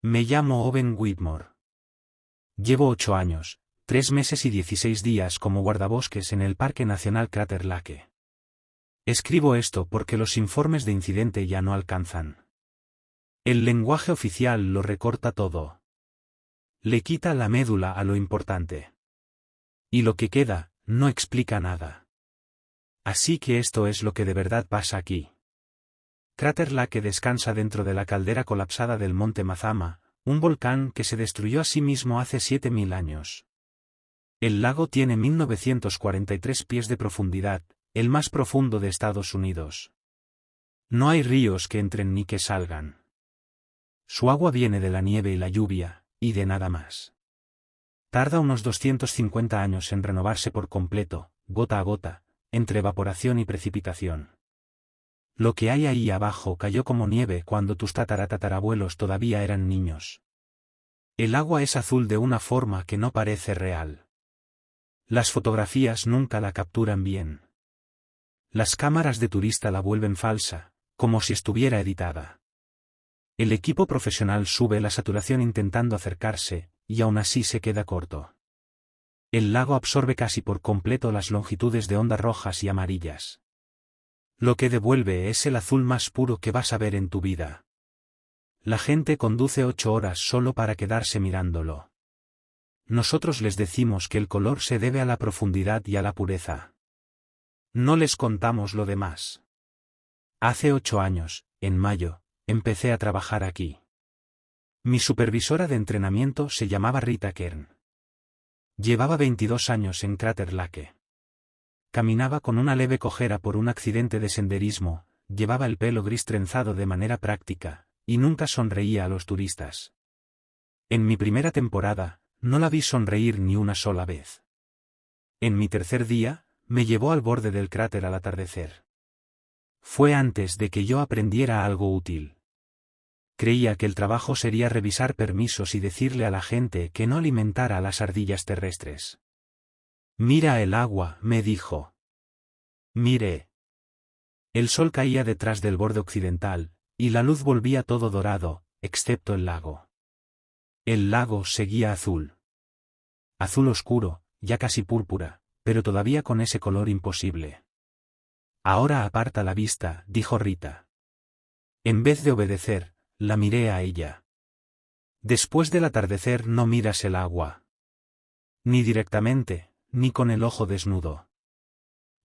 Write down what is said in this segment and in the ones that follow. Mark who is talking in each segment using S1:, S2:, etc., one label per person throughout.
S1: Me llamo Owen Whitmore. Llevo 8 años, 3 meses y 16 días como guardabosques en el Parque Nacional Crater Lake. Escribo esto porque los informes de incidente ya no alcanzan. El lenguaje oficial lo recorta todo. Le quita la médula a lo importante. Y lo que queda, no explica nada. Así que esto es lo que de verdad pasa aquí. Crater Lake descansa dentro de la caldera colapsada del monte Mazama, un volcán que se destruyó a sí mismo hace 7000 años. El lago tiene 1943 pies de profundidad, el más profundo de Estados Unidos. No hay ríos que entren ni que salgan. Su agua viene de la nieve y la lluvia, y de nada más. Tarda unos 250 años en renovarse por completo, gota a gota, entre evaporación y precipitación. Lo que hay ahí abajo cayó como nieve cuando tus tatarabuelos todavía eran niños. El agua es azul de una forma que no parece real. Las fotografías nunca la capturan bien. Las cámaras de turista la vuelven falsa, como si estuviera editada. El equipo profesional sube la saturación intentando acercarse, y aún así se queda corto. El lago absorbe casi por completo las longitudes de ondas rojas y amarillas. Lo que devuelve es el azul más puro que vas a ver en tu vida. La gente conduce 8 horas solo para quedarse mirándolo. Nosotros les decimos que el color se debe a la profundidad y a la pureza. No les contamos lo demás. Hace 8 años, en mayo, empecé a trabajar aquí. Mi supervisora de entrenamiento se llamaba Rita Kern. Llevaba 22 años en Crater Lake. Caminaba con una leve cojera por un accidente de senderismo, llevaba el pelo gris trenzado de manera práctica, y nunca sonreía a los turistas. En mi primera temporada, no la vi sonreír ni una sola vez. En mi tercer día, me llevó al borde del cráter al atardecer. Fue antes de que yo aprendiera algo útil. Creía que el trabajo sería revisar permisos y decirle a la gente que no alimentara a las ardillas terrestres. Mira el agua, me dijo. Miré. El sol caía detrás del borde occidental, y la luz volvía todo dorado, excepto el lago. El lago seguía azul. Azul oscuro, ya casi púrpura, pero todavía con ese color imposible. Ahora aparta la vista, dijo Rita. En vez de obedecer, la miré a ella. Después del atardecer no miras el agua. Ni directamente, ni con el ojo desnudo.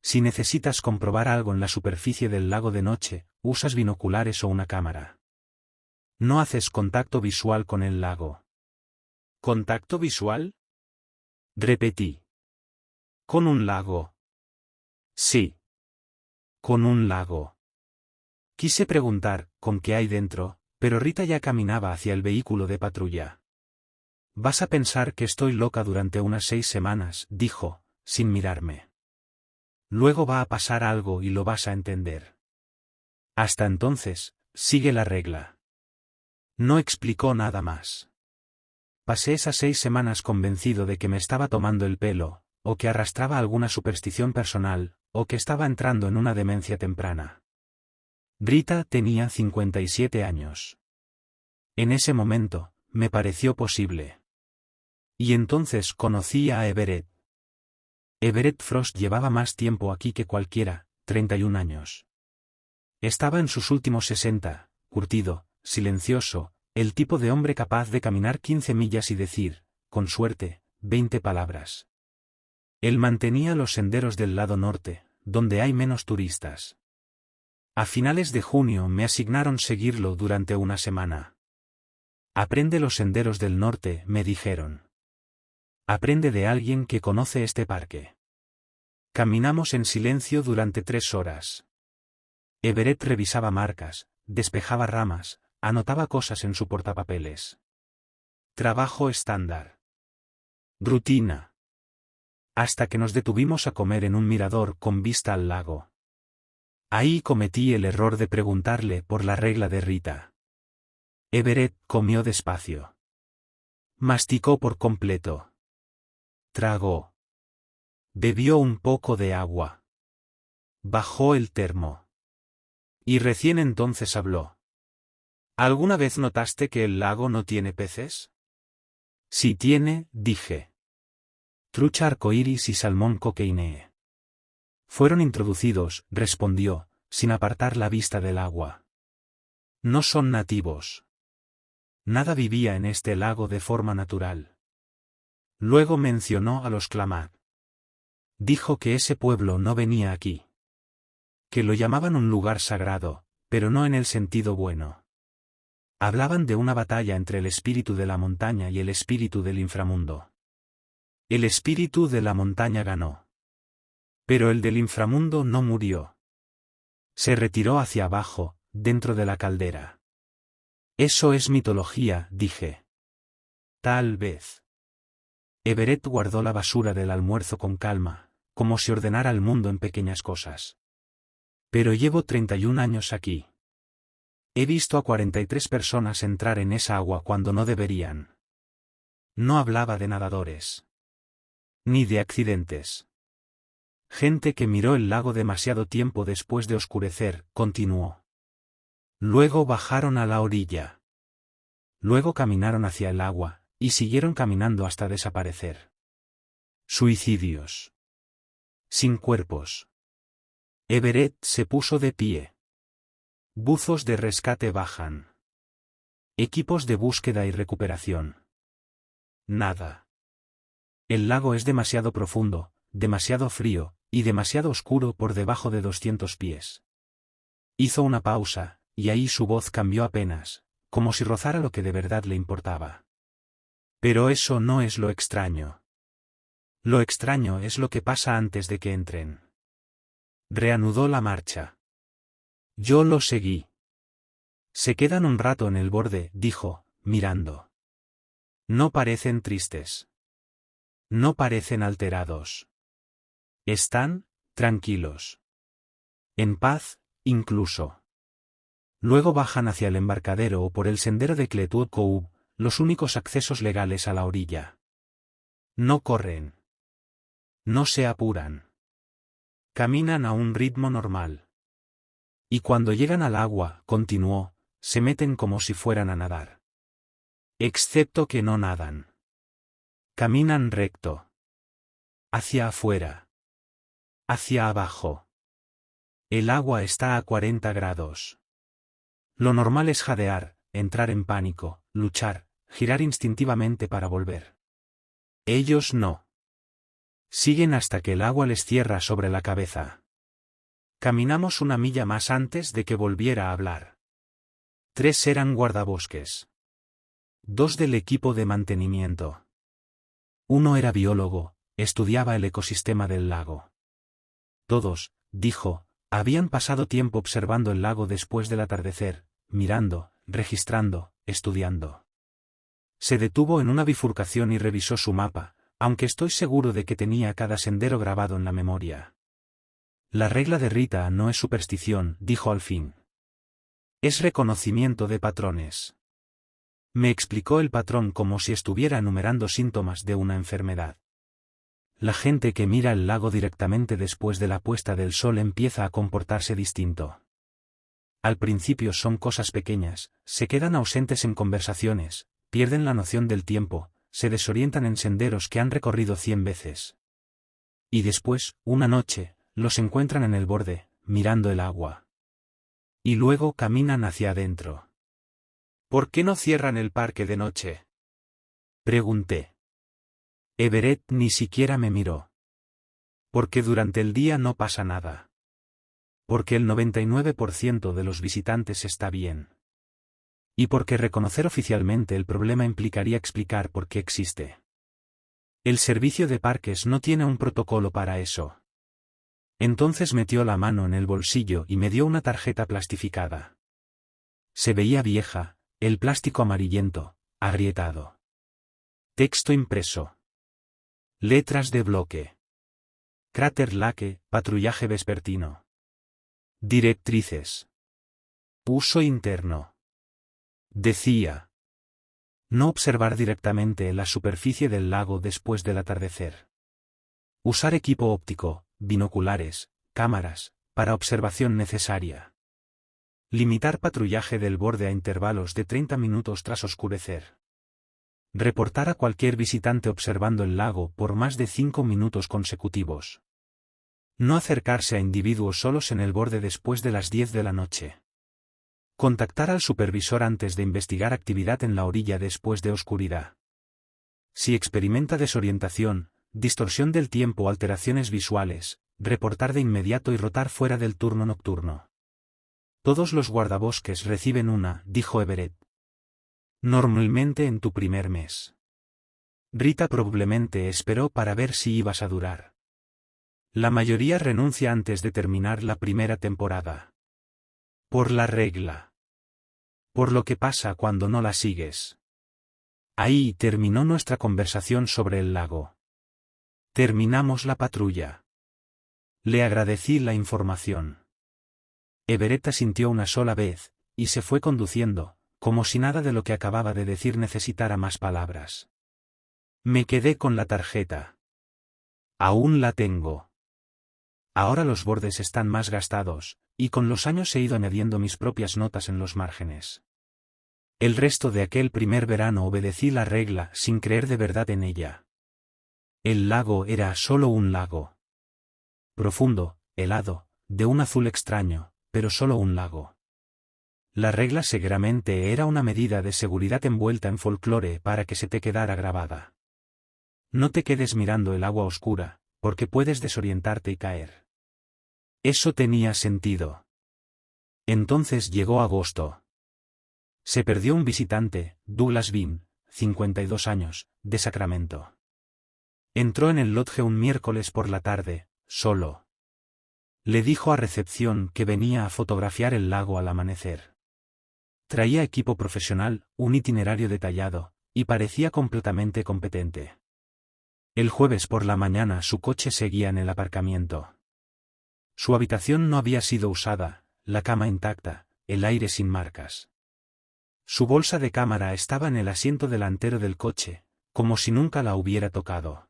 S1: Si necesitas comprobar algo en la superficie del lago de noche, usas binoculares o una cámara. No haces contacto visual con el lago. ¿Contacto visual? Repetí. ¿Con un lago? Sí. Con un lago. Quise preguntar, ¿con qué hay dentro? Pero Rita ya caminaba hacia el vehículo de patrulla. Vas a pensar que estoy loca durante unas 6 semanas, dijo, sin mirarme. Luego va a pasar algo y lo vas a entender. Hasta entonces, sigue la regla. No explicó nada más. Pasé esas 6 semanas convencido de que me estaba tomando el pelo, o que arrastraba alguna superstición personal, o que estaba entrando en una demencia temprana. Rita tenía 57 años. En ese momento, me pareció posible. Y entonces conocí a Everett. Everett Frost llevaba más tiempo aquí que cualquiera, 31 años. Estaba en sus últimos 60, curtido, silencioso, el tipo de hombre capaz de caminar 15 millas y decir, con suerte, 20 palabras. Él mantenía los senderos del lado norte, donde hay menos turistas. A finales de junio me asignaron seguirlo durante una semana. Aprende los senderos del norte, me dijeron. Aprende de alguien que conoce este parque. Caminamos en silencio durante 3 horas. Everett revisaba marcas, despejaba ramas, anotaba cosas en su portapapeles. Trabajo estándar. Rutina. Hasta que nos detuvimos a comer en un mirador con vista al lago. Ahí cometí el error de preguntarle por la regla de Rita. Everett comió despacio. Masticó por completo. Tragó. Bebió un poco de agua. Bajó el termo. Y recién entonces habló. ¿Alguna vez notaste que el lago no tiene peces? Sí tiene, dije. Trucha arcoíris y salmón coqueinee. Fueron introducidos, respondió, sin apartar la vista del agua. No son nativos. Nada vivía en este lago de forma natural. Luego mencionó a los Klamath. Dijo que ese pueblo no venía aquí. Que lo llamaban un lugar sagrado, pero no en el sentido bueno. Hablaban de una batalla entre el espíritu de la montaña y el espíritu del inframundo. El espíritu de la montaña ganó. Pero el del inframundo no murió. Se retiró hacia abajo, dentro de la caldera. Eso es mitología, dije. Tal vez. Everett guardó la basura del almuerzo con calma, como si ordenara al mundo en pequeñas cosas. Pero llevo 31 años aquí. He visto a 43 personas entrar en esa agua cuando no deberían. No hablaba de nadadores. Ni de accidentes. Gente que miró el lago demasiado tiempo después de oscurecer, continuó. Luego bajaron a la orilla. Luego caminaron hacia el agua, y siguieron caminando hasta desaparecer. Suicidios. Sin cuerpos. Everett se puso de pie. Buzos de rescate bajan. Equipos de búsqueda y recuperación. Nada. El lago es demasiado profundo, demasiado frío, y demasiado oscuro por debajo de 200 pies. Hizo una pausa, y ahí su voz cambió apenas, como si rozara lo que de verdad le importaba. Pero eso no es lo extraño. Lo extraño es lo que pasa antes de que entren. Reanudó la marcha. Yo lo seguí. Se quedan un rato en el borde, dijo, mirando. No parecen tristes. No parecen alterados. Están, tranquilos. En paz, incluso. Luego bajan hacia el embarcadero o por el sendero de Cleetwood Cove, los únicos accesos legales a la orilla. No corren. No se apuran. Caminan a un ritmo normal. Y cuando llegan al agua, continuó, se meten como si fueran a nadar. Excepto que no nadan. Caminan recto. Hacia afuera. Hacia abajo. El agua está a 40 grados. Lo normal es jadear, entrar en pánico, luchar, girar instintivamente para volver. Ellos no. Siguen hasta que el agua les cierra sobre la cabeza. Caminamos una milla más antes de que volviera a hablar. 3 eran guardabosques. 2 del equipo de mantenimiento. 1 era biólogo, estudiaba el ecosistema del lago. Todos, dijo, habían pasado tiempo observando el lago después del atardecer, mirando, registrando, estudiando. Se detuvo en una bifurcación y revisó su mapa, aunque estoy seguro de que tenía cada sendero grabado en la memoria. La regla de Rita no es superstición, dijo al fin. Es reconocimiento de patrones. Me explicó el patrón como si estuviera enumerando síntomas de una enfermedad. La gente que mira el lago directamente después de la puesta del sol empieza a comportarse distinto. Al principio son cosas pequeñas, se quedan ausentes en conversaciones, pierden la noción del tiempo, se desorientan en senderos que han recorrido 100 veces. Y después, una noche, los encuentran en el borde, mirando el agua. Y luego caminan hacia adentro. ¿Por qué no cierran el parque de noche? Pregunté. Everett ni siquiera me miró. Porque durante el día no pasa nada. Porque el 99% de los visitantes está bien. Y porque reconocer oficialmente el problema implicaría explicar por qué existe. El servicio de parques no tiene un protocolo para eso. Entonces metió la mano en el bolsillo y me dio una tarjeta plastificada. Se veía vieja, el plástico amarillento, agrietado. Texto impreso. Letras de bloque. Crater Lake, patrullaje vespertino. Directrices. Uso interno. Decía. No observar directamente la superficie del lago después del atardecer. Usar equipo óptico, binoculares, cámaras, para observación necesaria. Limitar patrullaje del borde a intervalos de 30 minutos tras oscurecer. Reportar a cualquier visitante observando el lago por más de 5 minutos consecutivos. No acercarse a individuos solos en el borde después de las 10 de la noche. Contactar al supervisor antes de investigar actividad en la orilla después de oscuridad. Si experimenta desorientación, distorsión del tiempo o alteraciones visuales, reportar de inmediato y rotar fuera del turno nocturno. Todos los guardabosques reciben una, dijo Everett. Normalmente en tu primer mes. Rita probablemente esperó para ver si ibas a durar. La mayoría renuncia antes de terminar la primera temporada. Por la regla. Por lo que pasa cuando no la sigues. Ahí terminó nuestra conversación sobre el lago. Terminamos la patrulla. Le agradecí la información. Everett asintió una sola vez, y se fue conduciendo, como si nada de lo que acababa de decir necesitara más palabras. Me quedé con la tarjeta. Aún la tengo. Ahora los bordes están más gastados, y con los años he ido añadiendo mis propias notas en los márgenes. El resto de aquel primer verano obedecí la regla sin creer de verdad en ella. El lago era solo un lago. Profundo, helado, de un azul extraño, pero solo un lago. La regla seguramente era una medida de seguridad envuelta en folclore para que se te quedara grabada. No te quedes mirando el agua oscura, porque puedes desorientarte y caer. Eso tenía sentido. Entonces llegó agosto. Se perdió un visitante, Douglas Bean, 52 años, de Sacramento. Entró en el lodge un miércoles por la tarde, solo. Le dijo a recepción que venía a fotografiar el lago al amanecer. Traía equipo profesional, un itinerario detallado, y parecía completamente competente. El jueves por la mañana su coche seguía en el aparcamiento. Su habitación no había sido usada, la cama intacta, el aire sin marcas. Su bolsa de cámara estaba en el asiento delantero del coche, como si nunca la hubiera tocado.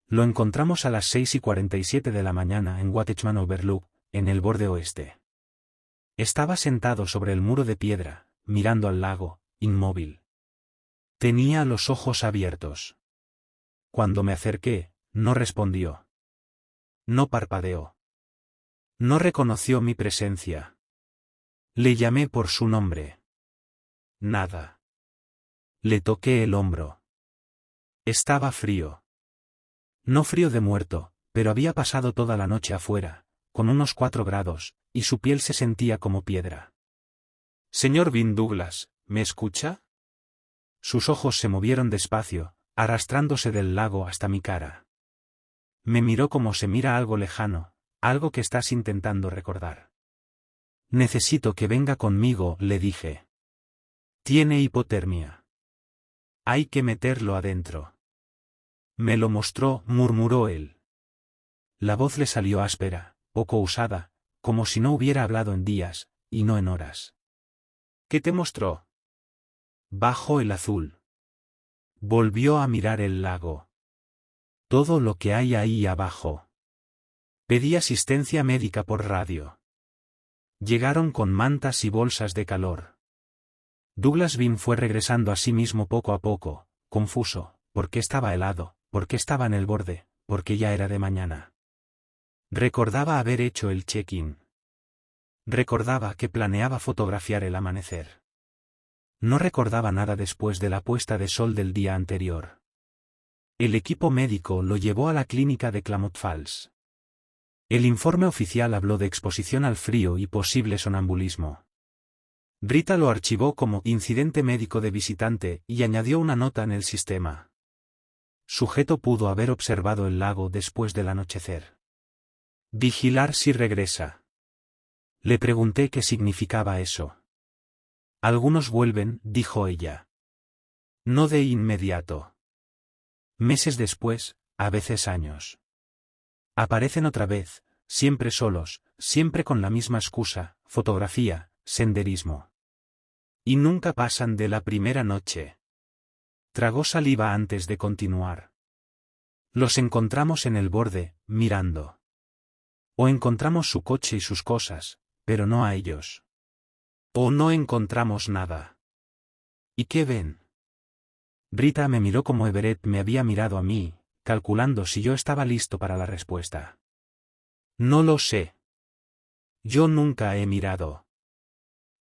S1: Lo encontramos a las 6:47 de la mañana en Watchman Overlook, en el borde oeste. Estaba sentado sobre el muro de piedra, mirando al lago, inmóvil. Tenía los ojos abiertos. Cuando me acerqué, no respondió. No parpadeó. No reconoció mi presencia. Le llamé por su nombre. Nada. Le toqué el hombro. Estaba frío. No frío de muerto, pero había pasado toda la noche afuera, con unos 4 grados, y su piel se sentía como piedra. Señor Bean Douglas, ¿me escucha? Sus ojos se movieron despacio, arrastrándose del lago hasta mi cara. Me miró como se mira algo lejano, algo que estás intentando recordar. Necesito que venga conmigo, le dije. Tiene hipotermia. Hay que meterlo adentro. Me lo mostró, murmuró él. La voz le salió áspera, poco usada, como si no hubiera hablado en días, y no en horas. ¿Qué te mostró? Bajo el azul. Volvió a mirar el lago. Todo lo que hay ahí abajo. Pedí asistencia médica por radio. Llegaron con mantas y bolsas de calor. Douglas Bean fue regresando a sí mismo poco a poco, confuso, porque estaba helado, porque estaba en el borde, porque ya era de mañana. Recordaba haber hecho el check-in. Recordaba que planeaba fotografiar el amanecer. No recordaba nada después de la puesta de sol del día anterior. El equipo médico lo llevó a la clínica de Klamath Falls. El informe oficial habló de exposición al frío y posible sonambulismo. Rita lo archivó como incidente médico de visitante y añadió una nota en el sistema. Sujeto pudo haber observado el lago después del anochecer. Vigilar si regresa. Le pregunté qué significaba eso. Algunos vuelven, dijo ella. No de inmediato. Meses después, a veces años. Aparecen otra vez, siempre solos, siempre con la misma excusa, fotografía, senderismo. Y nunca pasan de la primera noche. Tragó saliva antes de continuar. Los encontramos en el borde, mirando. O encontramos su coche y sus cosas, pero no a ellos. ¿O no encontramos nada? ¿Y qué ven? Rita me miró como Everett me había mirado a mí, calculando si yo estaba listo para la respuesta. No lo sé. Yo nunca he mirado.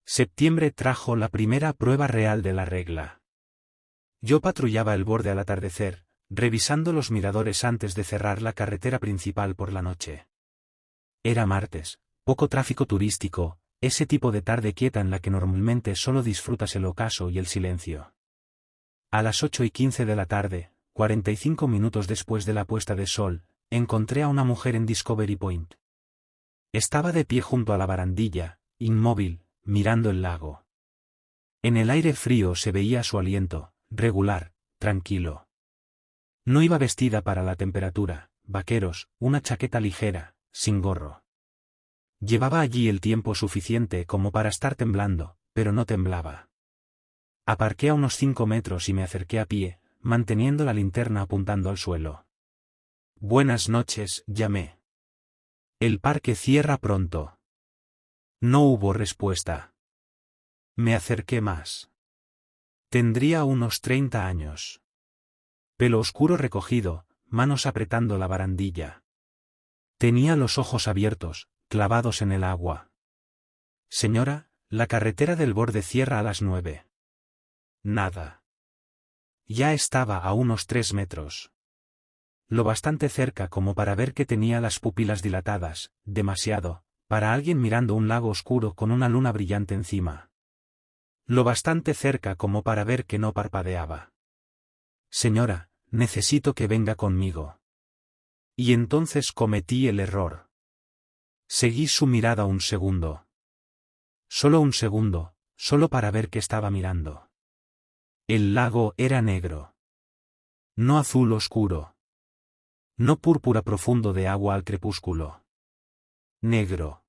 S1: Septiembre trajo la primera prueba real de la regla. Yo patrullaba el borde al atardecer, revisando los miradores antes de cerrar la carretera principal por la noche. Era martes, poco tráfico turístico, ese tipo de tarde quieta en la que normalmente solo disfrutas el ocaso y el silencio. A las 8:15 de la tarde, 45 minutos después de la puesta de sol, encontré a una mujer en Discovery Point. Estaba de pie junto a la barandilla, inmóvil, mirando el lago. En el aire frío se veía su aliento, regular, tranquilo. No iba vestida para la temperatura, vaqueros, una chaqueta ligera, sin gorro. Llevaba allí el tiempo suficiente como para estar temblando, pero no temblaba. Aparqué a unos 5 metros y me acerqué a pie, manteniendo la linterna apuntando al suelo. Buenas noches, llamé. El parque cierra pronto. No hubo respuesta. Me acerqué más. Tendría unos 30 años. Pelo oscuro recogido, manos apretando la barandilla. Tenía los ojos abiertos, clavados en el agua. Señora, la carretera del borde cierra a las 9. Nada. Ya estaba a unos 3 metros. Lo bastante cerca como para ver que tenía las pupilas dilatadas, demasiado, para alguien mirando un lago oscuro con una luna brillante encima. Lo bastante cerca como para ver que no parpadeaba. Señora, necesito que venga conmigo. Y entonces cometí el error. Seguí su mirada un segundo. Solo un segundo, solo para ver qué estaba mirando. El lago era negro. No azul oscuro. No púrpura profundo de agua al crepúsculo. Negro.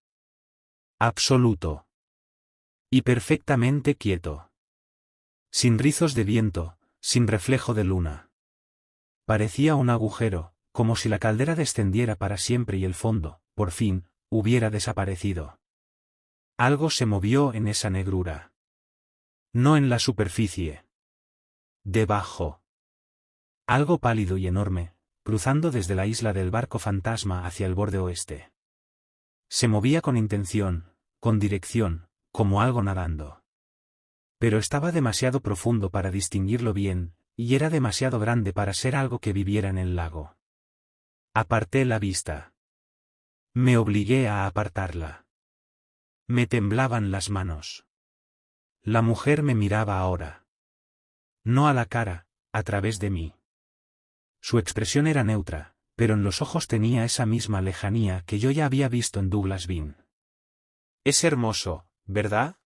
S1: Absoluto. Y perfectamente quieto. Sin rizos de viento, sin reflejo de luna. Parecía un agujero, como si la caldera descendiera para siempre y el fondo, por fin, hubiera desaparecido. Algo se movió en esa negrura. No en la superficie. Debajo. Algo pálido y enorme, cruzando desde la isla del barco fantasma hacia el borde oeste. Se movía con intención, con dirección, como algo nadando. Pero estaba demasiado profundo para distinguirlo bien, y era demasiado grande para ser algo que viviera en el lago. Aparté la vista. Me obligué a apartarla. Me temblaban las manos. La mujer me miraba ahora. No a la cara, a través de mí. Su expresión era neutra, pero en los ojos tenía esa misma lejanía que yo ya había visto en Douglas Bean. Es hermoso, ¿verdad?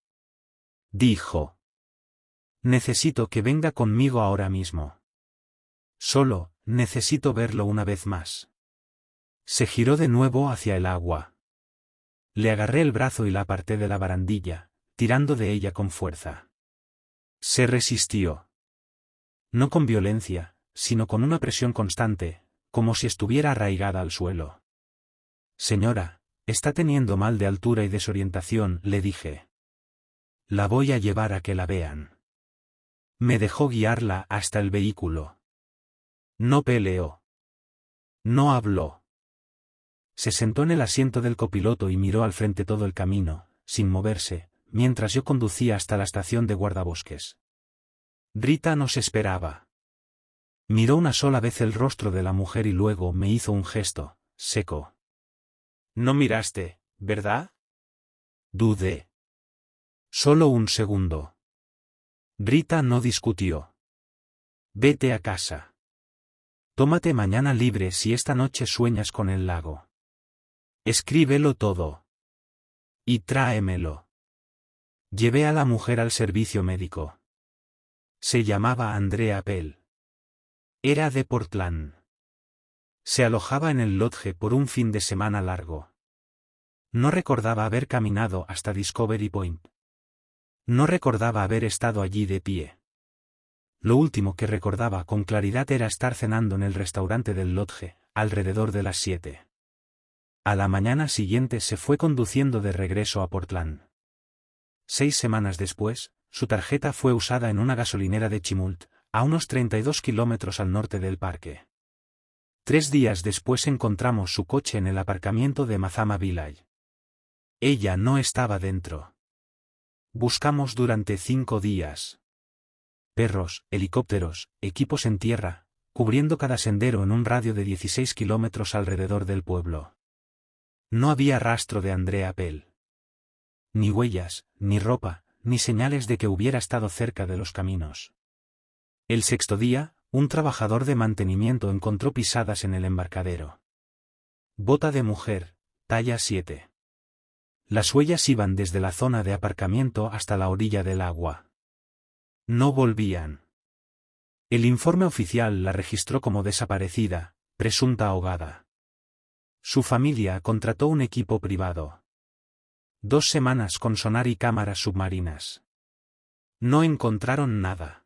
S1: Dijo. Necesito que venga conmigo ahora mismo. Solo, necesito verlo una vez más. Se giró de nuevo hacia el agua. Le agarré el brazo y la aparté de la barandilla, tirando de ella con fuerza. Se resistió. No con violencia, sino con una presión constante, como si estuviera arraigada al suelo. Señora, está teniendo mal de altura y desorientación, le dije. La voy a llevar a que la vean. Me dejó guiarla hasta el vehículo. No peleó. No habló. Se sentó en el asiento del copiloto y miró al frente todo el camino, sin moverse, mientras yo conducía hasta la estación de guardabosques. Rita nos esperaba. Miró una sola vez el rostro de la mujer y luego me hizo un gesto, seco. No miraste, ¿verdad? Dudé. Solo un segundo. Rita no discutió. Vete a casa. Tómate mañana libre si esta noche sueñas con el lago. Escríbelo todo. Y tráemelo. Llevé a la mujer al servicio médico. Se llamaba Andrea Pell. Era de Portland. Se alojaba en el lodge por un fin de semana largo. No recordaba haber caminado hasta Discovery Point. No recordaba haber estado allí de pie. Lo último que recordaba con claridad era estar cenando en el restaurante del lodge, alrededor de las 7. A la mañana siguiente se fue conduciendo de regreso a Portland. 6 semanas después, su tarjeta fue usada en una gasolinera de Chimult, a unos 32 kilómetros al norte del parque. 3 días después encontramos su coche en el aparcamiento de Mazama Village. Ella no estaba dentro. Buscamos durante 5 días. Perros, helicópteros, equipos en tierra, cubriendo cada sendero en un radio de 16 kilómetros alrededor del pueblo. No había rastro de Andrea Pell. Ni huellas, ni ropa, ni señales de que hubiera estado cerca de los caminos. El 6º día, un trabajador de mantenimiento encontró pisadas en el embarcadero. Bota de mujer, talla 7. Las huellas iban desde la zona de aparcamiento hasta la orilla del agua. No volvían. El informe oficial la registró como desaparecida, presunta ahogada. Su familia contrató un equipo privado. 2 semanas con sonar y cámaras submarinas. No encontraron nada.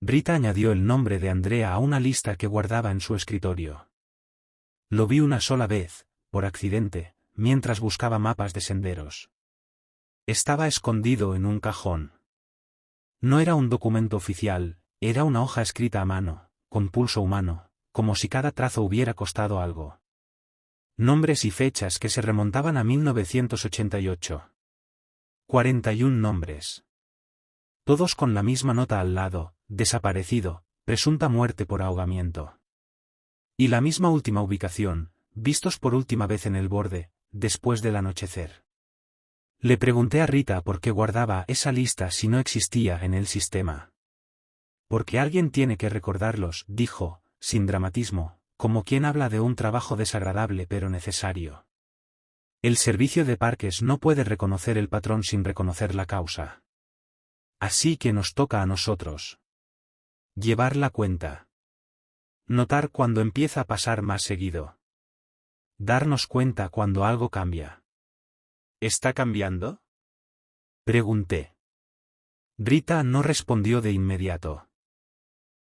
S1: Rita añadió el nombre de Andrea a una lista que guardaba en su escritorio. Lo vi una sola vez, por accidente, mientras buscaba mapas de senderos. Estaba escondido en un cajón. No era un documento oficial, era una hoja escrita a mano, con pulso humano, como si cada trazo hubiera costado algo. Nombres y fechas que se remontaban a 1988. 41 nombres. Todos con la misma nota al lado, desaparecido, presunta muerte por ahogamiento. Y la misma última ubicación, vistos por última vez en el borde, después del anochecer. Le pregunté a Rita por qué guardaba esa lista si no existía en el sistema. Porque alguien tiene que recordarlos, dijo, sin dramatismo, como quien habla de un trabajo desagradable pero necesario. El servicio de parques no puede reconocer el patrón sin reconocer la causa. Así que nos toca a nosotros. Llevar la cuenta. Notar cuando empieza a pasar más seguido. Darnos cuenta cuando algo cambia. ¿Está cambiando?, pregunté. Rita no respondió de inmediato.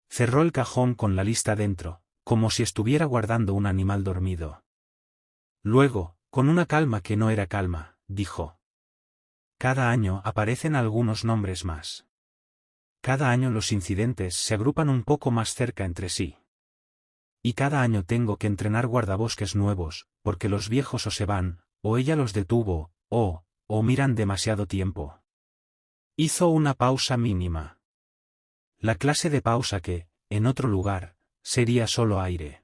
S1: Cerró el cajón con la lista dentro, como si estuviera guardando un animal dormido. Luego, con una calma que no era calma, dijo: cada año aparecen algunos nombres más. Cada año los incidentes se agrupan un poco más cerca entre sí. Y cada año tengo que entrenar guardabosques nuevos, porque los viejos o se van, o ella los detuvo, o miran demasiado tiempo. Hizo una pausa mínima. La clase de pausa que, en otro lugar, sería solo aire.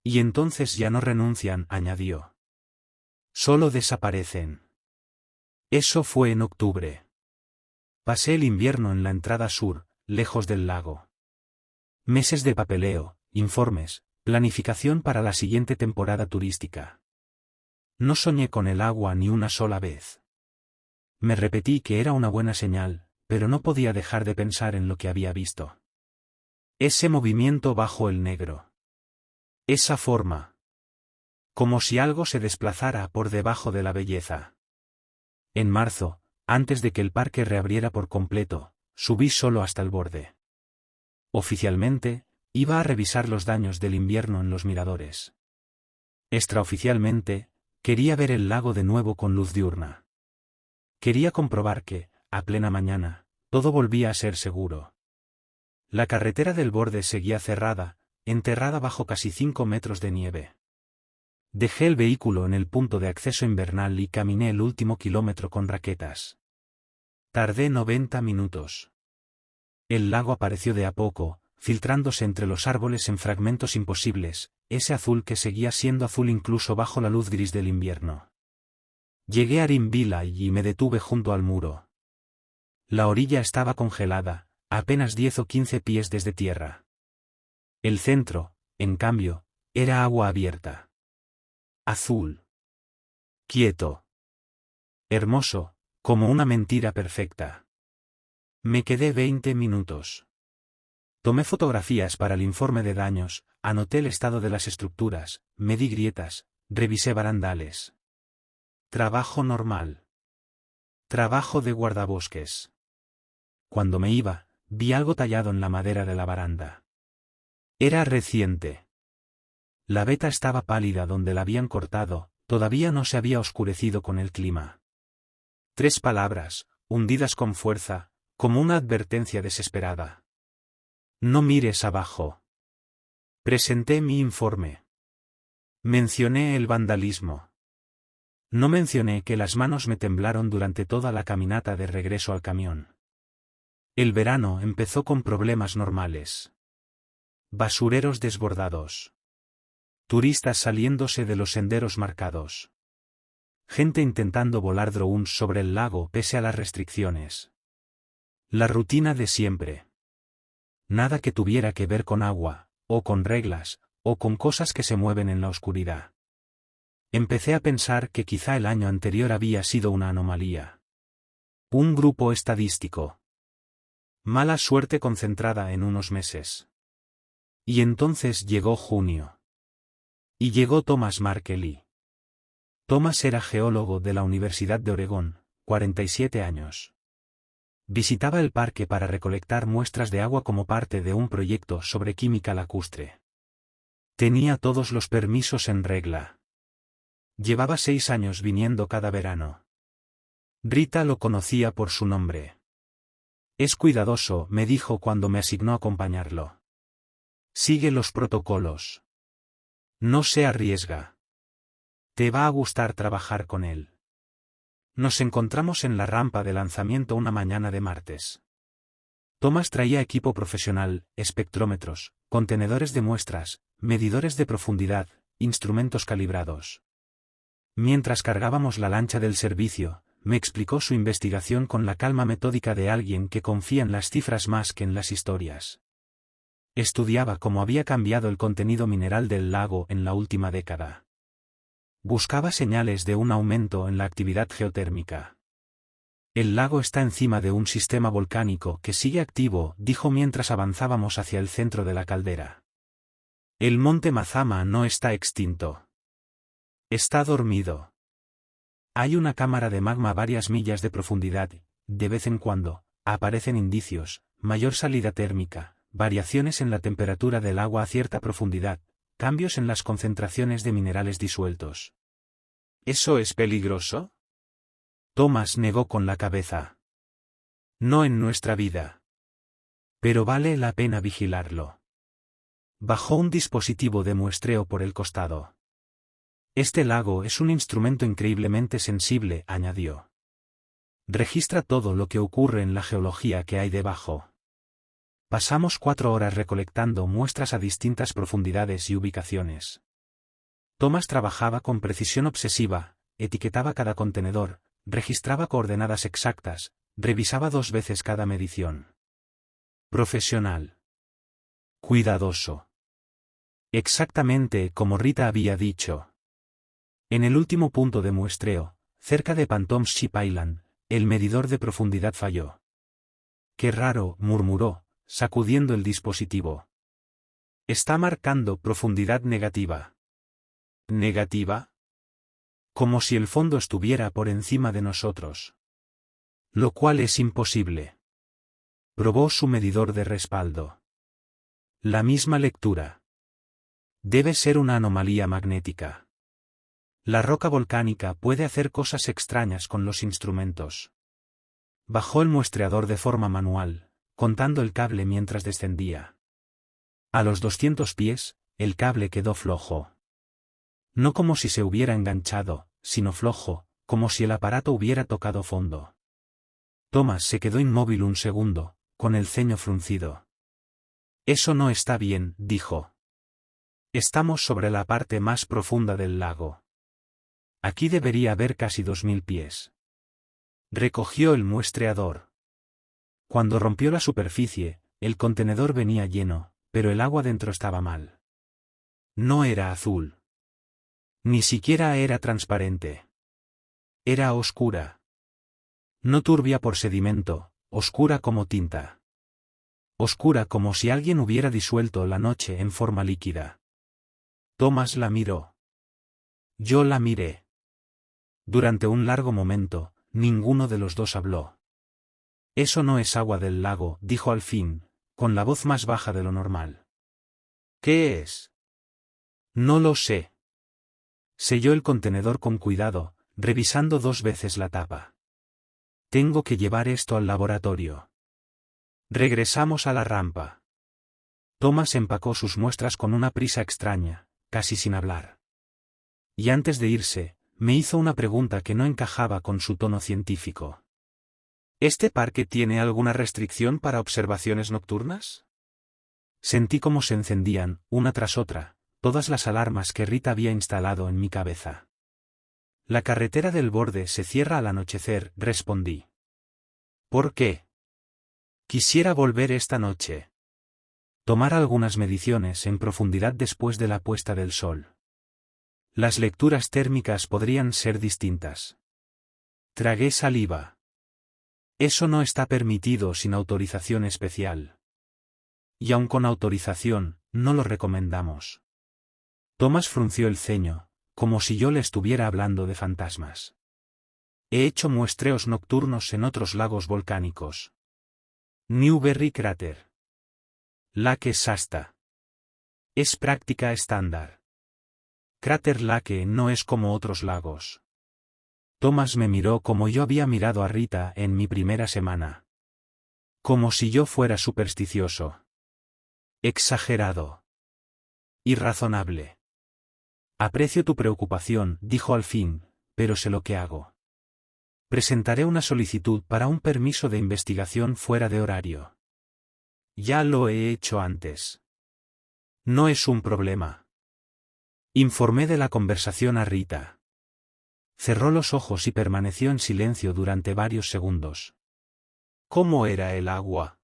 S1: Y entonces ya no renuncian, añadió. Solo desaparecen. Eso fue en octubre. Pasé el invierno en la entrada sur, lejos del lago. Meses de papeleo, informes, planificación para la siguiente temporada turística. No soñé con el agua ni una sola vez. Me repetí que era una buena señal, pero no podía dejar de pensar en lo que había visto. Ese movimiento bajo el negro. Esa forma. Como si algo se desplazara por debajo de la belleza. En marzo, antes de que el parque reabriera por completo, subí solo hasta el borde. Oficialmente, iba a revisar los daños del invierno en los miradores. Extraoficialmente, quería ver el lago de nuevo con luz diurna. Quería comprobar que, a plena mañana, todo volvía a ser seguro. La carretera del borde seguía cerrada, enterrada bajo casi 5 metros de nieve. Dejé el vehículo en el punto de acceso invernal y caminé el último kilómetro con raquetas. Tardé 90 minutos. El lago apareció de a poco, filtrándose entre los árboles en fragmentos imposibles, ese azul que seguía siendo azul incluso bajo la luz gris del invierno. Llegué a Rim Village y me detuve junto al muro. La orilla estaba congelada, a apenas 10 o 15 pies desde tierra. El centro, en cambio, era agua abierta. Azul. Quieto. Hermoso, como una mentira perfecta. Me quedé 20 minutos. Tomé fotografías para el informe de daños, anoté el estado de las estructuras, medí grietas, revisé barandales. Trabajo normal. Trabajo de guardabosques. Cuando me iba, vi algo tallado en la madera de la baranda. Era reciente. La veta estaba pálida donde la habían cortado, todavía no se había oscurecido con el clima. 3 palabras, hundidas con fuerza, como una advertencia desesperada. No mires abajo. Presenté mi informe. Mencioné el vandalismo. No mencioné que las manos me temblaron durante toda la caminata de regreso al camión. El verano empezó con problemas normales. Basureros desbordados. Turistas saliéndose de los senderos marcados. Gente intentando volar drones sobre el lago pese a las restricciones. La rutina de siempre. Nada que tuviera que ver con agua, o con reglas, o con cosas que se mueven en la oscuridad. Empecé a pensar que quizá el año anterior había sido una anomalía. Un grupo estadístico. Mala suerte concentrada en unos meses. Y entonces llegó junio. Y llegó Thomas Markelly. Thomas era geólogo de la Universidad de Oregón, 47 años. Visitaba el parque para recolectar muestras de agua como parte de un proyecto sobre química lacustre. Tenía todos los permisos en regla. Llevaba 6 años viniendo cada verano. Rita lo conocía por su nombre. Es cuidadoso, me dijo cuando me asignó acompañarlo. Sigue los protocolos. No se arriesga. Te va a gustar trabajar con él. Nos encontramos en la rampa de lanzamiento una mañana de martes. Thomas traía equipo profesional, espectrómetros, contenedores de muestras, medidores de profundidad, instrumentos calibrados. Mientras cargábamos la lancha del servicio, me explicó su investigación con la calma metódica de alguien que confía en las cifras más que en las historias. Estudiaba cómo había cambiado el contenido mineral del lago en la última década. Buscaba señales de un aumento en la actividad geotérmica. El lago está encima de un sistema volcánico que sigue activo, dijo mientras avanzábamos hacia el centro de la caldera. El monte Mazama no está extinto. Está dormido. Hay una cámara de magma a varias millas de profundidad, de vez en cuando, aparecen indicios, mayor salida térmica, variaciones en la temperatura del agua a cierta profundidad, cambios en las concentraciones de minerales disueltos. ¿Eso es peligroso? Thomas negó con la cabeza. No en nuestra vida. Pero vale la pena vigilarlo. Bajó un dispositivo de muestreo por el costado. Este lago es un instrumento increíblemente sensible, añadió. Registra todo lo que ocurre en la geología que hay debajo. Pasamos 4 horas recolectando muestras a distintas profundidades y ubicaciones. Thomas trabajaba con precisión obsesiva, etiquetaba cada contenedor, registraba coordenadas exactas, revisaba 2 veces cada medición. Profesional. Cuidadoso. Exactamente como Rita había dicho. En el último punto de muestreo, cerca de Phantom Ship Island, el medidor de profundidad falló. Qué raro, murmuró, sacudiendo el dispositivo. Está marcando profundidad negativa. ¿Negativa? Como si el fondo estuviera por encima de nosotros. Lo cual es imposible. Probó su medidor de respaldo. La misma lectura. Debe ser una anomalía magnética. La roca volcánica puede hacer cosas extrañas con los instrumentos. Bajó el muestreador de forma manual, contando el cable mientras descendía. A los 200 pies, el cable quedó flojo. No como si se hubiera enganchado, sino flojo, como si el aparato hubiera tocado fondo. Thomas se quedó inmóvil un segundo, con el ceño fruncido. Eso no está bien, dijo. Estamos sobre la parte más profunda del lago. Aquí debería haber casi 2000 pies. Recogió el muestreador. Cuando rompió la superficie, el contenedor venía lleno, pero el agua dentro estaba mal. No era azul. Ni siquiera era transparente. Era oscura. No turbia por sedimento, oscura como tinta. Oscura como si alguien hubiera disuelto la noche en forma líquida. Thomas la miró. Yo la miré. Durante un largo momento, ninguno de los dos habló. Eso no es agua del lago, dijo al fin, con la voz más baja de lo normal. ¿Qué es? No lo sé. Selló el contenedor con cuidado, revisando 2 veces la tapa. Tengo que llevar esto al laboratorio. Regresamos a la rampa. Thomas empacó sus muestras con una prisa extraña, casi sin hablar. Y antes de irse, me hizo una pregunta que no encajaba con su tono científico. ¿Este parque tiene alguna restricción para observaciones nocturnas? Sentí cómo se encendían, una tras otra, todas las alarmas que Rita había instalado en mi cabeza. La carretera del borde se cierra al anochecer, respondí. ¿Por qué? Quisiera volver esta noche. Tomar algunas mediciones en profundidad después de la puesta del sol. Las lecturas térmicas podrían ser distintas. Tragué saliva. Eso no está permitido sin autorización especial. Y aun con autorización, no lo recomendamos. Thomas frunció el ceño, como si yo le estuviera hablando de fantasmas. He hecho muestreos nocturnos en otros lagos volcánicos. Newberry Crater. Lake Shasta. Es práctica estándar. Cráter Lake no es como otros lagos. Thomas me miró como yo había mirado a Rita en mi primera semana. Como si yo fuera supersticioso. Exagerado. Irrazonable. Aprecio tu preocupación, dijo al fin, pero sé lo que hago. Presentaré una solicitud para un permiso de investigación fuera de horario. Ya lo he hecho antes. No es un problema. Informé de la conversación a Rita. Cerró los ojos y permaneció en silencio durante varios segundos. ¿Cómo era el agua?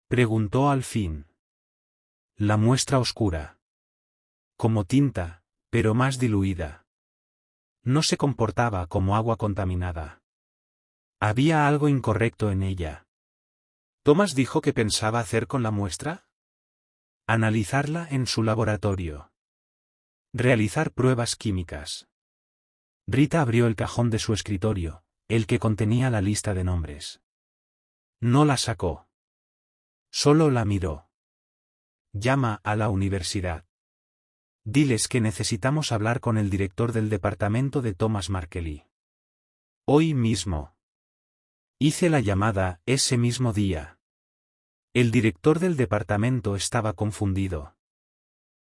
S1: Preguntó al fin. La muestra oscura. Como tinta, pero más diluida. No se comportaba como agua contaminada. Había algo incorrecto en ella. ¿Thomas dijo que pensaba hacer con la muestra? Analizarla en su laboratorio. Realizar pruebas químicas. Rita abrió el cajón de su escritorio, el que contenía la lista de nombres. No la sacó. Solo la miró. Llama a la universidad. Diles que necesitamos hablar con el director del departamento de Thomas Markelly. Hoy mismo. Hice la llamada ese mismo día. El director del departamento estaba confundido.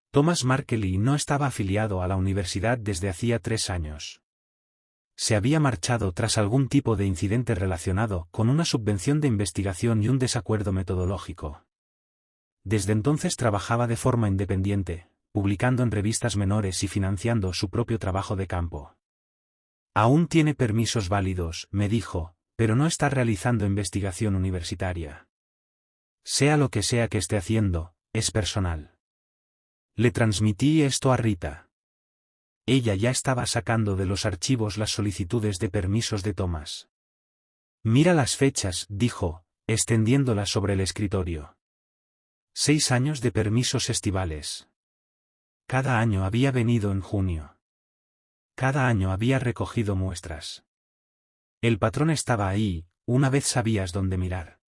S1: Thomas Markelly no estaba afiliado a la universidad desde hacía 3 años. Se había marchado tras algún tipo de incidente relacionado con una subvención de investigación y un desacuerdo metodológico. Desde entonces trabajaba de forma independiente, publicando en revistas menores y financiando su propio trabajo de campo. Aún tiene permisos válidos, me dijo, pero no está realizando investigación universitaria. Sea lo que sea que esté haciendo, es personal. Le transmití esto a Rita. Ella ya estaba sacando de los archivos las solicitudes de permisos de Thomas. Mira las fechas, dijo, extendiéndolas sobre el escritorio. 6 años de permisos estivales. Cada año había venido en junio. Cada año había recogido muestras. El patrón estaba ahí, una vez sabías dónde mirar.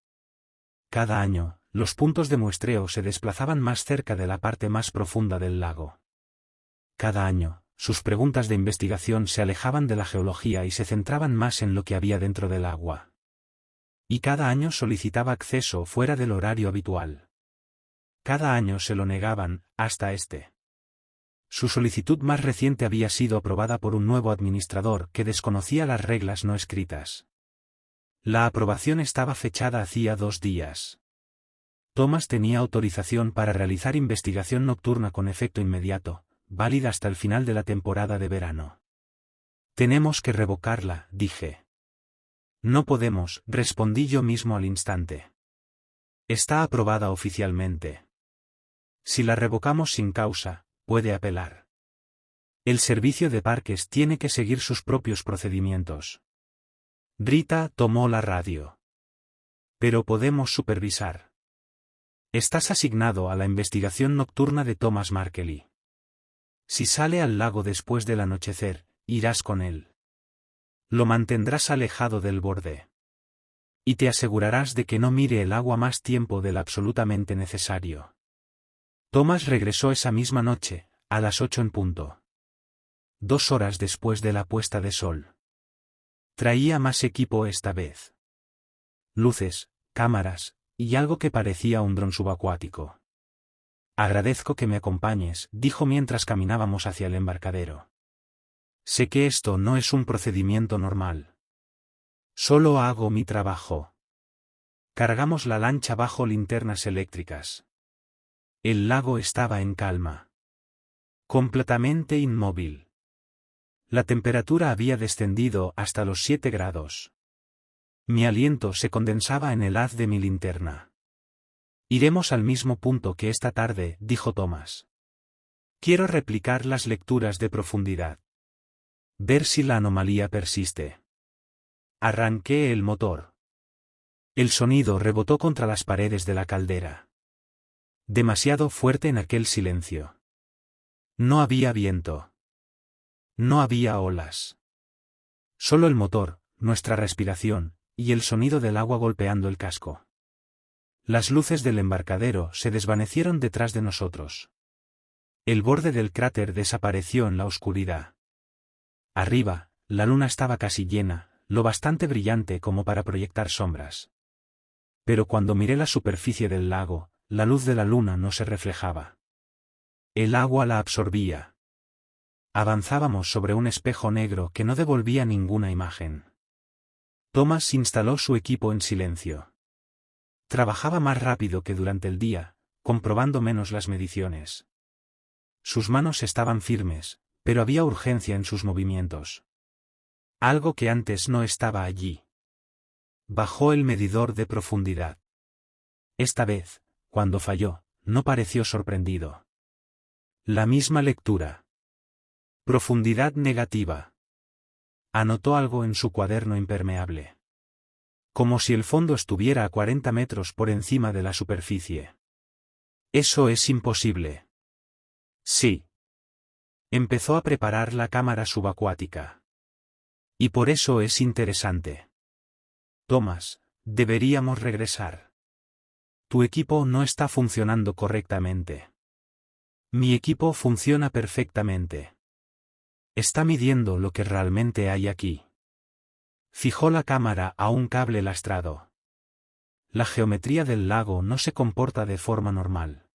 S1: Cada año, los puntos de muestreo se desplazaban más cerca de la parte más profunda del lago. Cada año, sus preguntas de investigación se alejaban de la geología y se centraban más en lo que había dentro del agua. Y cada año solicitaba acceso fuera del horario habitual. Cada año se lo negaban, hasta este. Su solicitud más reciente había sido aprobada por un nuevo administrador que desconocía las reglas no escritas. La aprobación estaba fechada hacía 2 días. Thomas tenía autorización para realizar investigación nocturna con efecto inmediato, válida hasta el final de la temporada de verano. Tenemos que revocarla, dije. No podemos, respondí yo mismo al instante. Está aprobada oficialmente. Si la revocamos sin causa, puede apelar. El servicio de parques tiene que seguir sus propios procedimientos. Rita tomó la radio. Pero podemos supervisar. Estás asignado a la investigación nocturna de Thomas Markelly. Si sale al lago después del anochecer, irás con él. Lo mantendrás alejado del borde. Y te asegurarás de que no mire el agua más tiempo del absolutamente necesario. Thomas regresó esa misma noche, a las 8 en punto. 2 horas después de la puesta de sol. Traía más equipo esta vez. Luces, cámaras, y algo que parecía un dron subacuático. Agradezco que me acompañes, dijo mientras caminábamos hacia el embarcadero. Sé que esto no es un procedimiento normal. Solo hago mi trabajo. Cargamos la lancha bajo linternas eléctricas. El lago estaba en calma. Completamente inmóvil. La temperatura había descendido hasta los 7 grados. Mi aliento se condensaba en el haz de mi linterna. Iremos al mismo punto que esta tarde, dijo Thomas. Quiero replicar las lecturas de profundidad. Ver si la anomalía persiste. Arranqué el motor. El sonido rebotó contra las paredes de la caldera. Demasiado fuerte en aquel silencio. No había viento. No había olas. Solo el motor, nuestra respiración, y el sonido del agua golpeando el casco. Las luces del embarcadero se desvanecieron detrás de nosotros. El borde del cráter desapareció en la oscuridad. Arriba, la luna estaba casi llena, lo bastante brillante como para proyectar sombras. Pero cuando miré la superficie del lago, la luz de la luna no se reflejaba. El agua la absorbía. Avanzábamos sobre un espejo negro que no devolvía ninguna imagen. Thomas instaló su equipo en silencio. Trabajaba más rápido que durante el día, comprobando menos las mediciones. Sus manos estaban firmes, pero había urgencia en sus movimientos. Algo que antes no estaba allí. Bajó el medidor de profundidad. Esta vez, cuando falló, no pareció sorprendido. La misma lectura. Profundidad negativa. Anotó algo en su cuaderno impermeable. Como si el fondo estuviera a 40 metros por encima de la superficie. Eso es imposible. Sí. Empezó a preparar la cámara subacuática. Y por eso es interesante. Thomas, deberíamos regresar. Tu equipo no está funcionando correctamente. Mi equipo funciona perfectamente. Está midiendo lo que realmente hay aquí. Fijó la cámara a un cable lastrado. La geometría del lago no se comporta de forma normal.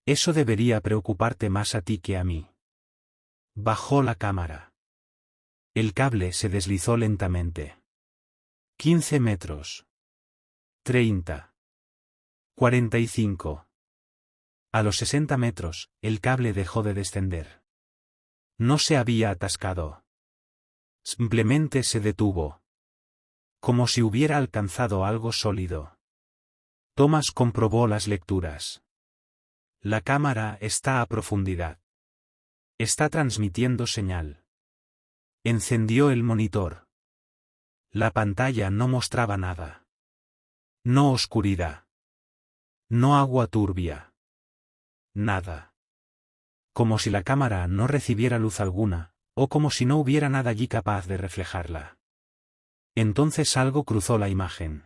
S1: Eso debería preocuparte más a ti que a mí. Bajó la cámara. El cable se deslizó lentamente. 15 metros. 30. 45. A los 60 metros, el cable dejó de descender. No se había atascado. Simplemente se detuvo. Como si hubiera alcanzado algo sólido. Thomas comprobó las lecturas. La cámara está a profundidad. Está transmitiendo señal. Encendió el monitor. La pantalla no mostraba nada. No oscuridad. No agua turbia. Nada. Como si la cámara no recibiera luz alguna, o como si no hubiera nada allí capaz de reflejarla. Entonces algo cruzó la imagen.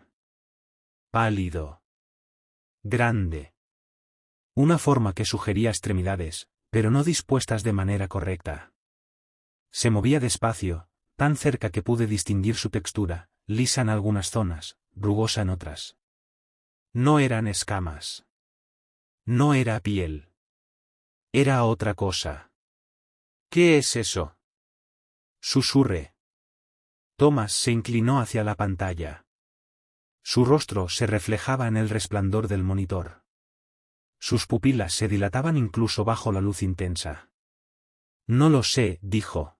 S1: Pálido. Grande. Una forma que sugería extremidades, pero no dispuestas de manera correcta. Se movía despacio, tan cerca que pude distinguir su textura, lisa en algunas zonas, rugosa en otras. No eran escamas. No era piel. Era otra cosa. ¿Qué es eso? Susurré. Thomas se inclinó hacia la pantalla. Su rostro se reflejaba en el resplandor del monitor. Sus pupilas se dilataban incluso bajo la luz intensa. No lo sé, dijo.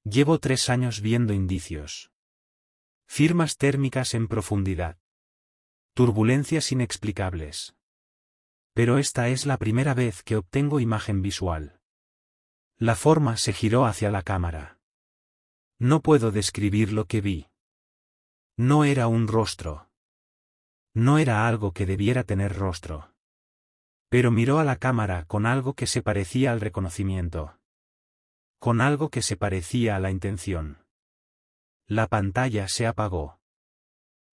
S1: Llevo 3 años viendo indicios. Firmas térmicas en profundidad. Turbulencias inexplicables. Pero esta es la primera vez que obtengo imagen visual. La forma se giró hacia la cámara. No puedo describir lo que vi. No era un rostro. No era algo que debiera tener rostro. Pero miró a la cámara con algo que se parecía al reconocimiento. Con algo que se parecía a la intención. La pantalla se apagó.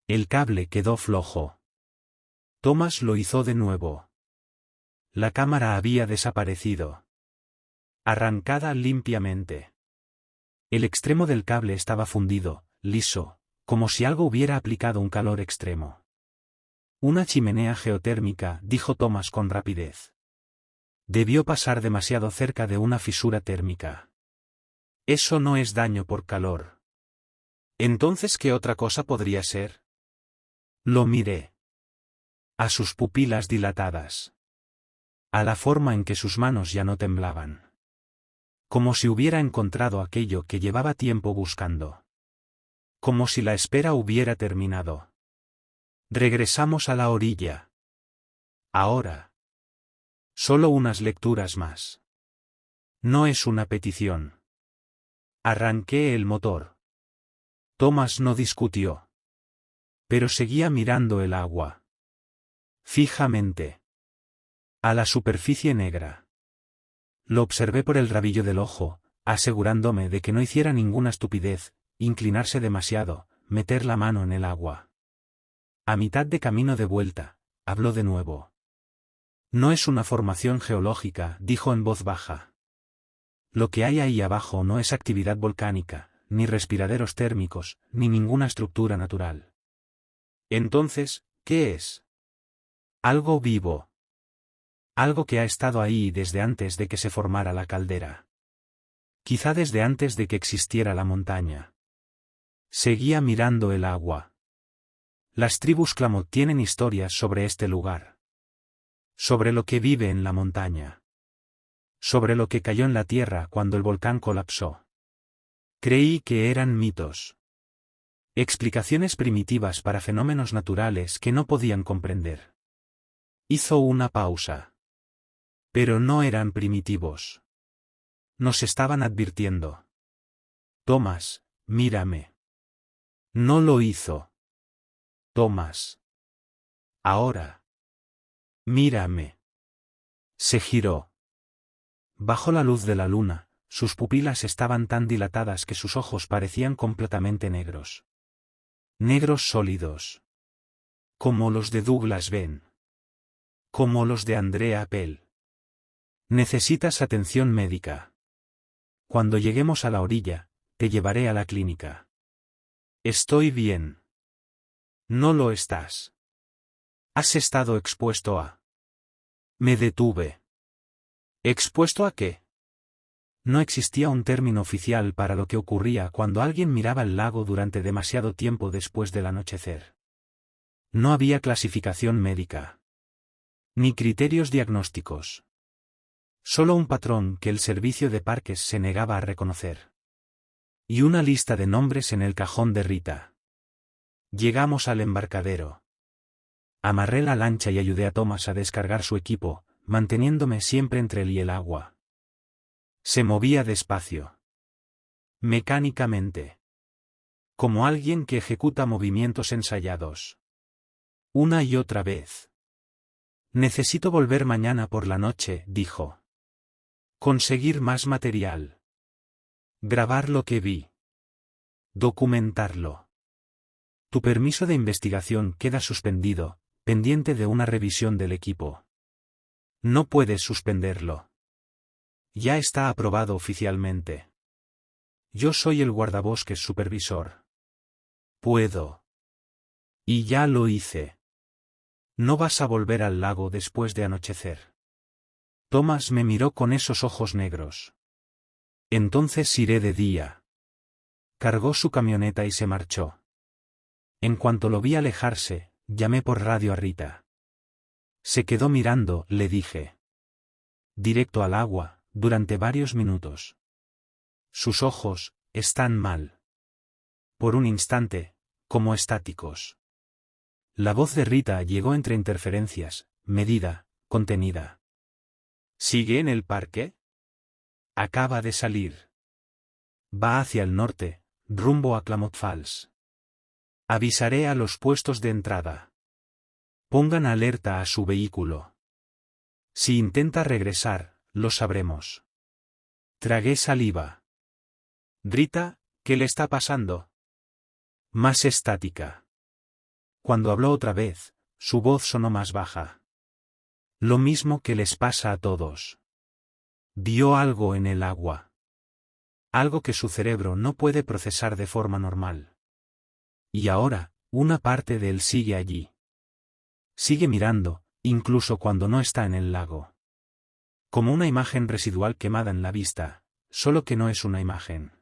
S1: El cable quedó flojo. Thomas lo hizo de nuevo. La cámara había desaparecido. Arrancada limpiamente. El extremo del cable estaba fundido, liso, como si algo hubiera aplicado un calor extremo. Una chimenea geotérmica, dijo Thomas con rapidez. Debió pasar demasiado cerca de una fisura térmica. Eso no es daño por calor. ¿Entonces qué otra cosa podría ser? Lo miré. A sus pupilas dilatadas. A la forma en que sus manos ya no temblaban. Como si hubiera encontrado aquello que llevaba tiempo buscando. Como si la espera hubiera terminado. Regresamos a la orilla. Ahora. Solo unas lecturas más. No es una petición. Arranqué el motor. Thomas no discutió. Pero seguía mirando el agua. Fijamente. A la superficie negra. Lo observé por el rabillo del ojo, asegurándome de que no hiciera ninguna estupidez, inclinarse demasiado, meter la mano en el agua. A mitad de camino de vuelta, habló de nuevo. No es una formación geológica, dijo en voz baja. Lo que hay ahí abajo no es actividad volcánica, ni respiraderos térmicos, ni ninguna estructura natural. Entonces, ¿qué es? Algo vivo. Algo que ha estado ahí desde antes de que se formara la caldera. Quizá desde antes de que existiera la montaña. Seguía mirando el agua. Las tribus Klamath tienen historias sobre este lugar. Sobre lo que vive en la montaña. Sobre lo que cayó en la tierra cuando el volcán colapsó. Creí que eran mitos. Explicaciones primitivas para fenómenos naturales que no podían comprender. Hizo una pausa. Pero no eran primitivos. Nos estaban advirtiendo. Thomas, mírame. No lo hizo. Thomas. Ahora. Mírame. Se giró. Bajo la luz de la luna, sus pupilas estaban tan dilatadas que sus ojos parecían completamente negros. Negros sólidos. Como los de Douglas Benn. Como los de Andrea Pell. Necesitas atención médica. Cuando lleguemos a la orilla, te llevaré a la clínica. Estoy bien. No lo estás. Has estado expuesto a... Me detuve. ¿Expuesto a qué? No existía un término oficial para lo que ocurría cuando alguien miraba el lago durante demasiado tiempo después del anochecer. No había clasificación médica. Ni criterios diagnósticos. Solo un patrón que el servicio de parques se negaba a reconocer. Y una lista de nombres en el cajón de Rita. Llegamos al embarcadero. Amarré la lancha y ayudé a Thomas a descargar su equipo, manteniéndome siempre entre él y el agua. Se movía despacio. Mecánicamente. Como alguien que ejecuta movimientos ensayados. Una y otra vez. Necesito volver mañana por la noche, dijo. Conseguir más material. Grabar lo que vi. Documentarlo. Tu permiso de investigación queda suspendido, pendiente de una revisión del equipo. No puedes suspenderlo. Ya está aprobado oficialmente. Yo soy el guardabosques supervisor. Puedo. Y ya lo hice. No vas a volver al lago después de anochecer. Thomas me miró con esos ojos negros. Entonces iré de día. Cargó su camioneta y se marchó. En cuanto lo vi alejarse, llamé por radio a Rita. Se quedó mirando, le dije. Directo al agua, durante varios minutos. Sus ojos, están mal. Por un instante, como estáticos. La voz de Rita llegó entre interferencias, medida, contenida. ¿Sigue en el parque? Acaba de salir. Va hacia el norte, rumbo a Klamath Falls. Avisaré a los puestos de entrada. Pongan alerta a su vehículo. Si intenta regresar, lo sabremos. Tragué saliva. Rita, ¿qué le está pasando? Más estática. Cuando habló otra vez, su voz sonó más baja. Lo mismo que les pasa a todos. Vio algo en el agua. Algo que su cerebro no puede procesar de forma normal. Y ahora, una parte de él sigue allí. Sigue mirando, incluso cuando no está en el lago. Como una imagen residual quemada en la vista, solo que no es una imagen.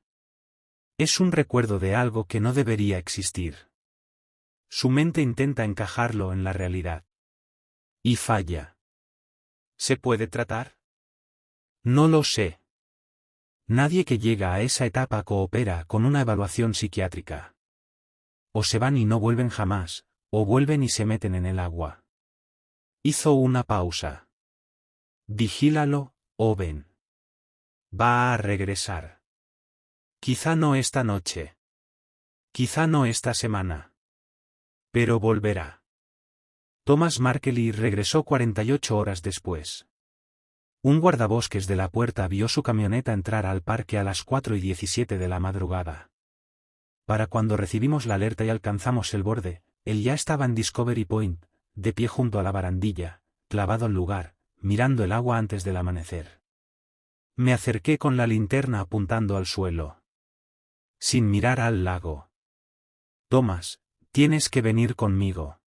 S1: Es un recuerdo de algo que no debería existir. Su mente intenta encajarlo en la realidad. Y falla. ¿Se puede tratar? No lo sé. Nadie que llega a esa etapa coopera con una evaluación psiquiátrica. O se van y no vuelven jamás, o vuelven y se meten en el agua. Hizo una pausa. Vigílalo, Owen. Va a regresar. Quizá no esta noche. Quizá no esta semana. Pero volverá. Thomas Markley regresó 48 horas después. Un guardabosques de la puerta vio su camioneta entrar al parque a las 4:17 de la madrugada. Para cuando recibimos la alerta y alcanzamos el borde, él ya estaba en Discovery Point, de pie junto a la barandilla, clavado al lugar, mirando el agua antes del amanecer. Me acerqué con la linterna apuntando al suelo. Sin mirar al lago. Thomas, tienes que venir conmigo.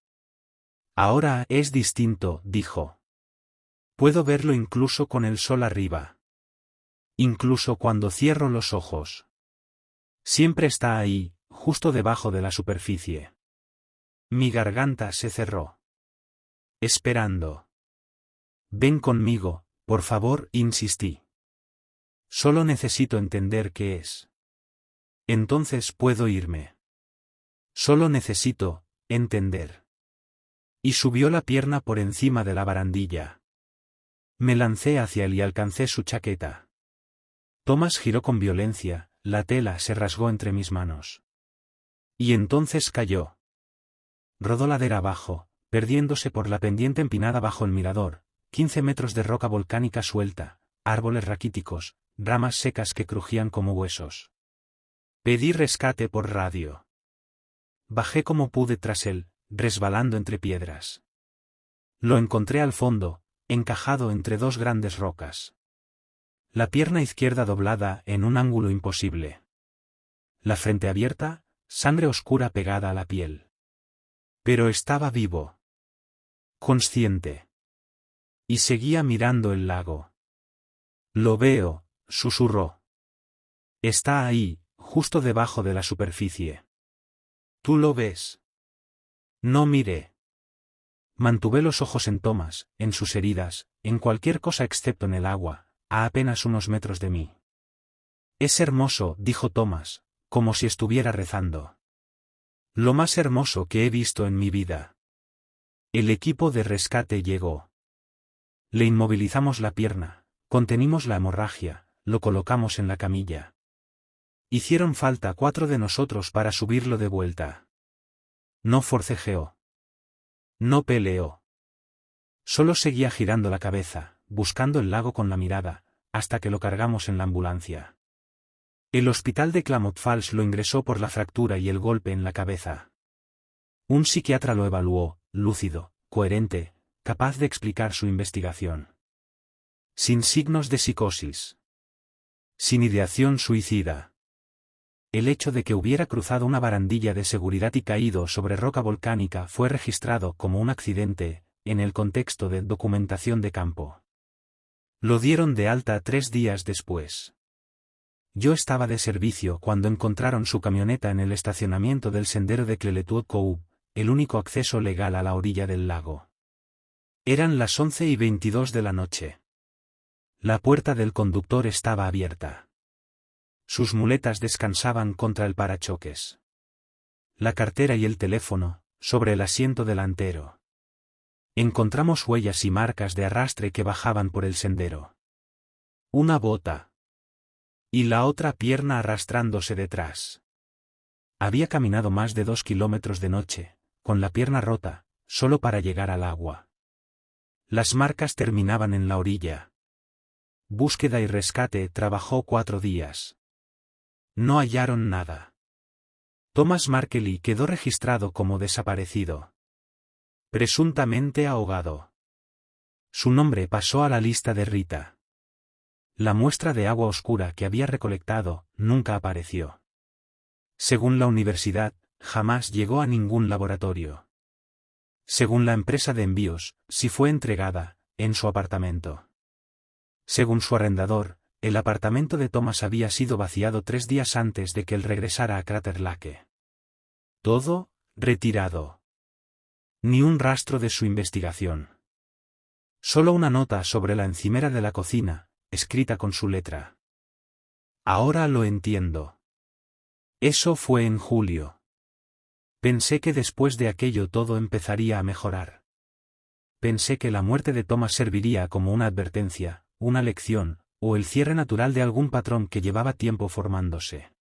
S1: Ahora es distinto, dijo. Puedo verlo incluso con el sol arriba. Incluso cuando cierro los ojos. Siempre está ahí, justo debajo de la superficie. Mi garganta se cerró. Esperando. Ven conmigo, por favor, insistí. Solo necesito entender qué es. Entonces puedo irme. Solo necesito entender. Y subió la pierna por encima de la barandilla. Me lancé hacia él y alcancé su chaqueta. Thomas giró con violencia, la tela se rasgó entre mis manos. Y entonces cayó. Rodó ladera abajo, perdiéndose por la pendiente empinada bajo el mirador, 15 metros de roca volcánica suelta, árboles raquíticos, ramas secas que crujían como huesos. Pedí rescate por radio. Bajé como pude tras él, resbalando entre piedras. Lo encontré al fondo, encajado entre dos grandes rocas. La pierna izquierda doblada en un ángulo imposible. La frente abierta, sangre oscura pegada a la piel. Pero estaba vivo. Consciente. Y seguía mirando el lago. Lo veo, susurró. Está ahí, justo debajo de la superficie. ¿Tú lo ves? No miré. Mantuve los ojos en Thomas, en sus heridas, en cualquier cosa excepto en el agua, a apenas unos metros de mí. Es hermoso, dijo Thomas, como si estuviera rezando. Lo más hermoso que he visto en mi vida. El equipo de rescate llegó. Le inmovilizamos la pierna, contenimos la hemorragia, lo colocamos en la camilla. Hicieron falta 4 de nosotros para subirlo de vuelta. No forcejeó. No peleó. Solo seguía girando la cabeza, buscando el lago con la mirada, hasta que lo cargamos en la ambulancia. El hospital de Klamath Falls lo ingresó por la fractura y el golpe en la cabeza. Un psiquiatra lo evaluó, lúcido, coherente, capaz de explicar su investigación. Sin signos de psicosis. Sin ideación suicida. El hecho de que hubiera cruzado una barandilla de seguridad y caído sobre roca volcánica fue registrado como un accidente, en el contexto de documentación de campo. Lo dieron de alta 3 días después. Yo estaba de servicio cuando encontraron su camioneta en el estacionamiento del sendero de Cleletud Cove, el único acceso legal a la orilla del lago. Eran las 11:22 de la noche. La puerta del conductor estaba abierta. Sus muletas descansaban contra el parachoques. La cartera y el teléfono, sobre el asiento delantero. Encontramos huellas y marcas de arrastre que bajaban por el sendero. Una bota. Y la otra pierna arrastrándose detrás. Había caminado más de 2 kilómetros de noche, con la pierna rota, solo para llegar al agua. Las marcas terminaban en la orilla. Búsqueda y rescate trabajó 4 días. No hallaron nada. Thomas Markley quedó registrado como desaparecido. Presuntamente ahogado. Su nombre pasó a la lista de Rita. La muestra de agua oscura que había recolectado nunca apareció. Según la universidad, jamás llegó a ningún laboratorio. Según la empresa de envíos, sí fue entregada, en su apartamento. Según su arrendador, el apartamento de Thomas había sido vaciado 3 días antes de que él regresara a Crater Lake. Todo, retirado. Ni un rastro de su investigación. Solo una nota sobre la encimera de la cocina, escrita con su letra. Ahora lo entiendo. Eso fue en julio. Pensé que después de aquello todo empezaría a mejorar. Pensé que la muerte de Thomas serviría como una advertencia, una lección, o el cierre natural de algún patrón que llevaba tiempo formándose.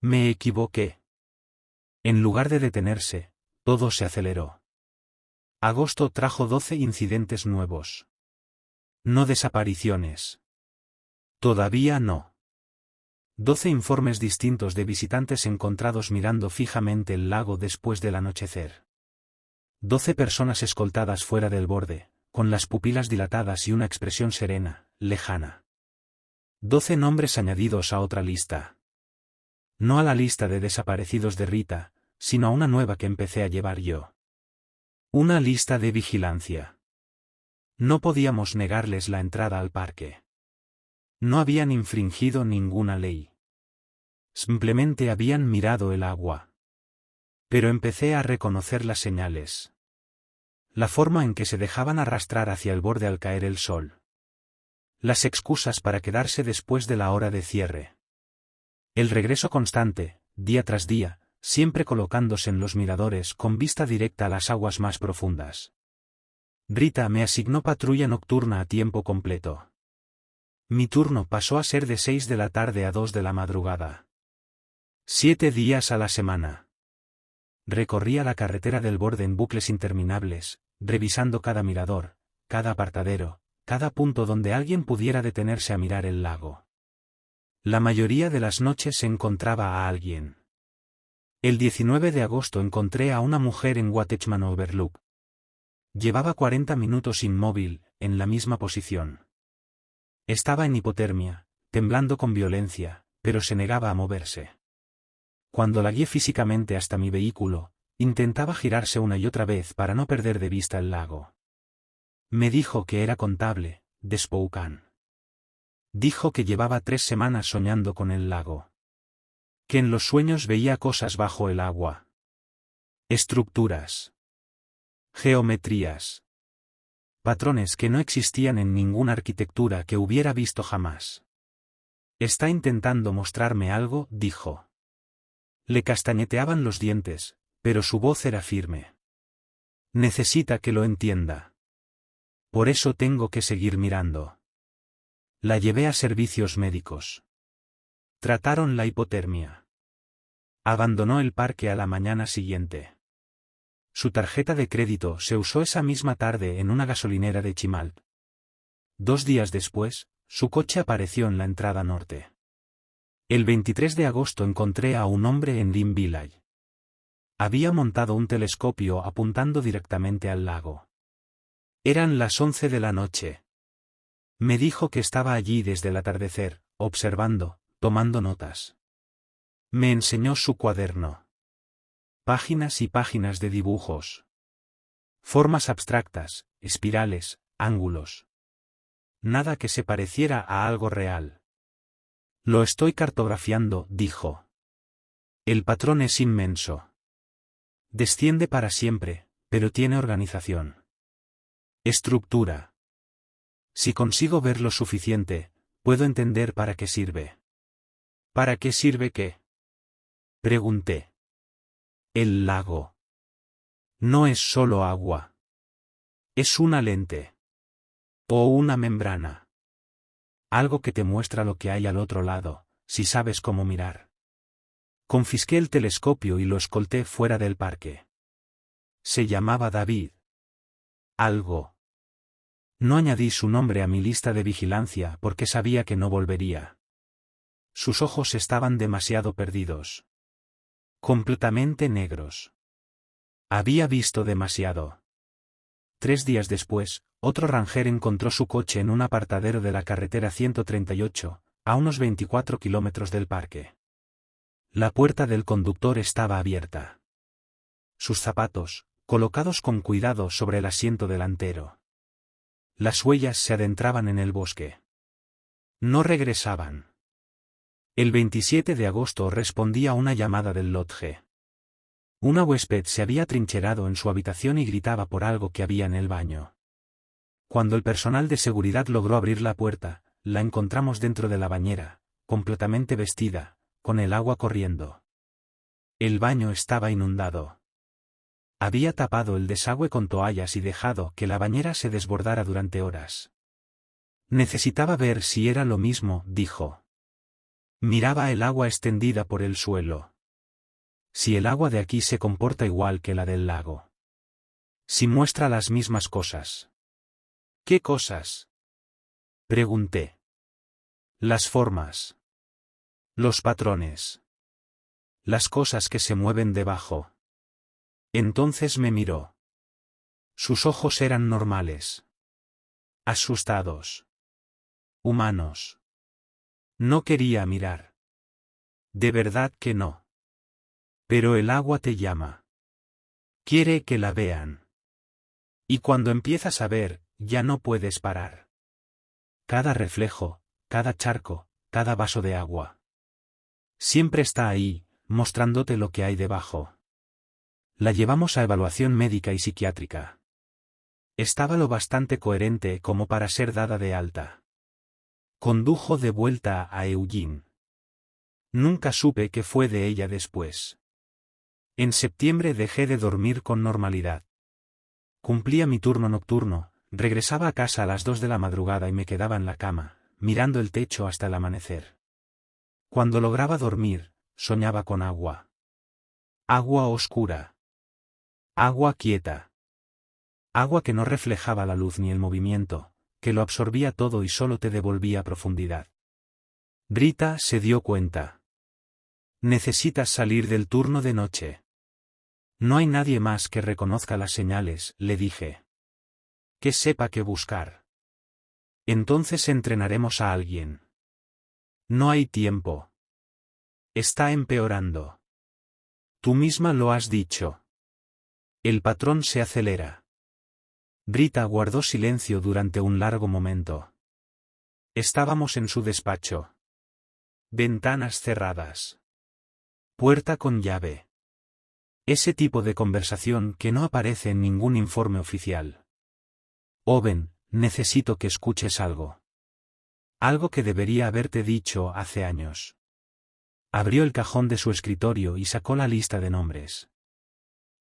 S1: Me equivoqué. En lugar de detenerse, todo se aceleró. Agosto trajo 12 incidentes nuevos. No desapariciones. Todavía no. 12 informes distintos de visitantes encontrados mirando fijamente el lago después del anochecer. 12 personas escoltadas fuera del borde, con las pupilas dilatadas y una expresión serena, lejana. 12 nombres añadidos a otra lista. No a la lista de desaparecidos de Rita, sino a una nueva que empecé a llevar yo. Una lista de vigilancia. No podíamos negarles la entrada al parque. No habían infringido ninguna ley. Simplemente habían mirado el agua. Pero empecé a reconocer las señales. La forma en que se dejaban arrastrar hacia el borde al caer el sol. Las excusas para quedarse después de la hora de cierre. El regreso constante, día tras día, siempre colocándose en los miradores con vista directa a las aguas más profundas. Rita me asignó patrulla nocturna a tiempo completo. Mi turno pasó a ser de 6 de la tarde a 2 de la madrugada. 7 días a la semana. Recorría la carretera del borde en bucles interminables, revisando cada mirador, cada apartadero, cada punto donde alguien pudiera detenerse a mirar el lago. La mayoría de las noches se encontraba a alguien. El 19 de agosto encontré a una mujer en Watchman Overlook. Llevaba 40 minutos inmóvil, en la misma posición. Estaba en hipotermia, temblando con violencia, pero se negaba a moverse. Cuando la guié físicamente hasta mi vehículo, intentaba girarse una y otra vez para no perder de vista el lago. Me dijo que era contable, de Spokane. Dijo que llevaba 3 semanas soñando con el lago. Que en los sueños veía cosas bajo el agua. Estructuras. Geometrías. Patrones que no existían en ninguna arquitectura que hubiera visto jamás. Está intentando mostrarme algo, dijo. Le castañeteaban los dientes, pero su voz era firme. Necesita que lo entienda. Por eso tengo que seguir mirando. La llevé a servicios médicos. Trataron la hipotermia. Abandonó el parque a la mañana siguiente. Su tarjeta de crédito se usó esa misma tarde en una gasolinera de Chimalt. 2 días después, su coche apareció en la entrada norte. El 23 de agosto encontré a un hombre en Lynn Village. Había montado un telescopio apuntando directamente al lago. Eran las 11 de la noche. Me dijo que estaba allí desde el atardecer, observando, tomando notas. Me enseñó su cuaderno. Páginas y páginas de dibujos. Formas abstractas, espirales, ángulos. Nada que se pareciera a algo real. Lo estoy cartografiando, dijo. El patrón es inmenso. Desciende para siempre, pero tiene organización. Estructura. Si consigo ver lo suficiente, puedo entender para qué sirve. ¿Para qué sirve qué? Pregunté. El lago. No es solo agua. Es una lente. O una membrana. Algo que te muestra lo que hay al otro lado, si sabes cómo mirar. Confisqué el telescopio y lo escolté fuera del parque. Se llamaba David. Algo. No añadí su nombre a mi lista de vigilancia porque sabía que no volvería. Sus ojos estaban demasiado perdidos. Completamente negros. Había visto demasiado. 3 días después, otro ranger encontró su coche en un apartadero de la carretera 138, a unos 24 kilómetros del parque. La puerta del conductor estaba abierta. Sus zapatos, colocados con cuidado sobre el asiento delantero. Las huellas se adentraban en el bosque. No regresaban. El 27 de agosto respondía una llamada del lodge. Una huésped se había trincherado en su habitación y gritaba por algo que había en el baño. Cuando el personal de seguridad logró abrir la puerta, la encontramos dentro de la bañera, completamente vestida, con el agua corriendo. El baño estaba inundado. Había tapado el desagüe con toallas y dejado que la bañera se desbordara durante horas. Necesitaba ver si era lo mismo, dijo. Miraba el agua extendida por el suelo. Si el agua de aquí se comporta igual que la del lago. Si muestra las mismas cosas. ¿Qué cosas? Pregunté. Las formas. Los patrones. Las cosas que se mueven debajo. Entonces me miró. Sus ojos eran normales. Asustados. Humanos. No quería mirar. De verdad que no. Pero el agua te llama. Quiere que la vean. Y cuando empiezas a ver, ya no puedes parar. Cada reflejo, cada charco, cada vaso de agua. Siempre está ahí, mostrándote lo que hay debajo. La llevamos a evaluación médica y psiquiátrica. Estaba lo bastante coherente como para ser dada de alta. Condujo de vuelta a Eugene. Nunca supe qué fue de ella después. En septiembre dejé de dormir con normalidad. Cumplía mi turno nocturno, regresaba a casa a las 2 de la madrugada y me quedaba en la cama, mirando el techo hasta el amanecer. Cuando lograba dormir, soñaba con agua. Agua oscura. Agua quieta. Agua que no reflejaba la luz ni el movimiento, que lo absorbía todo y solo te devolvía profundidad. Rita se dio cuenta. Necesitas salir del turno de noche. No hay nadie más que reconozca las señales, le dije. Que sepa qué buscar. Entonces entrenaremos a alguien. No hay tiempo. Está empeorando. Tú misma lo has dicho. El patrón se acelera. Rita guardó silencio durante un largo momento. Estábamos en su despacho. Ventanas cerradas. Puerta con llave. Ese tipo de conversación que no aparece en ningún informe oficial. Owen, necesito que escuches algo. Algo que debería haberte dicho hace años. Abrió el cajón de su escritorio y sacó la lista de nombres.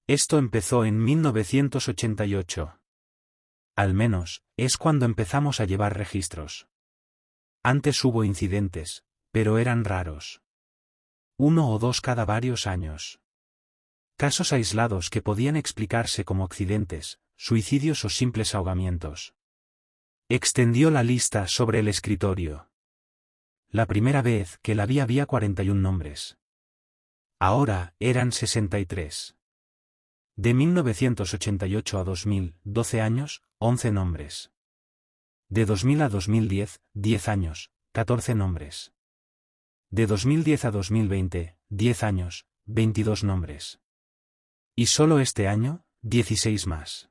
S1: Esto empezó en 1988. Al menos, es cuando empezamos a llevar registros. Antes hubo incidentes, pero eran raros. 1 o 2 cada varios años. Casos aislados que podían explicarse como accidentes, suicidios o simples ahogamientos. Extendió la lista sobre el escritorio. La primera vez que la vi había 41 nombres. Ahora eran 63. De 1988 a 2000, 12 años, 11 nombres. De 2000 a 2010, 10 años, 14 nombres. De 2010 a 2020, 10 años, 22 nombres. Y solo este año, 16 más.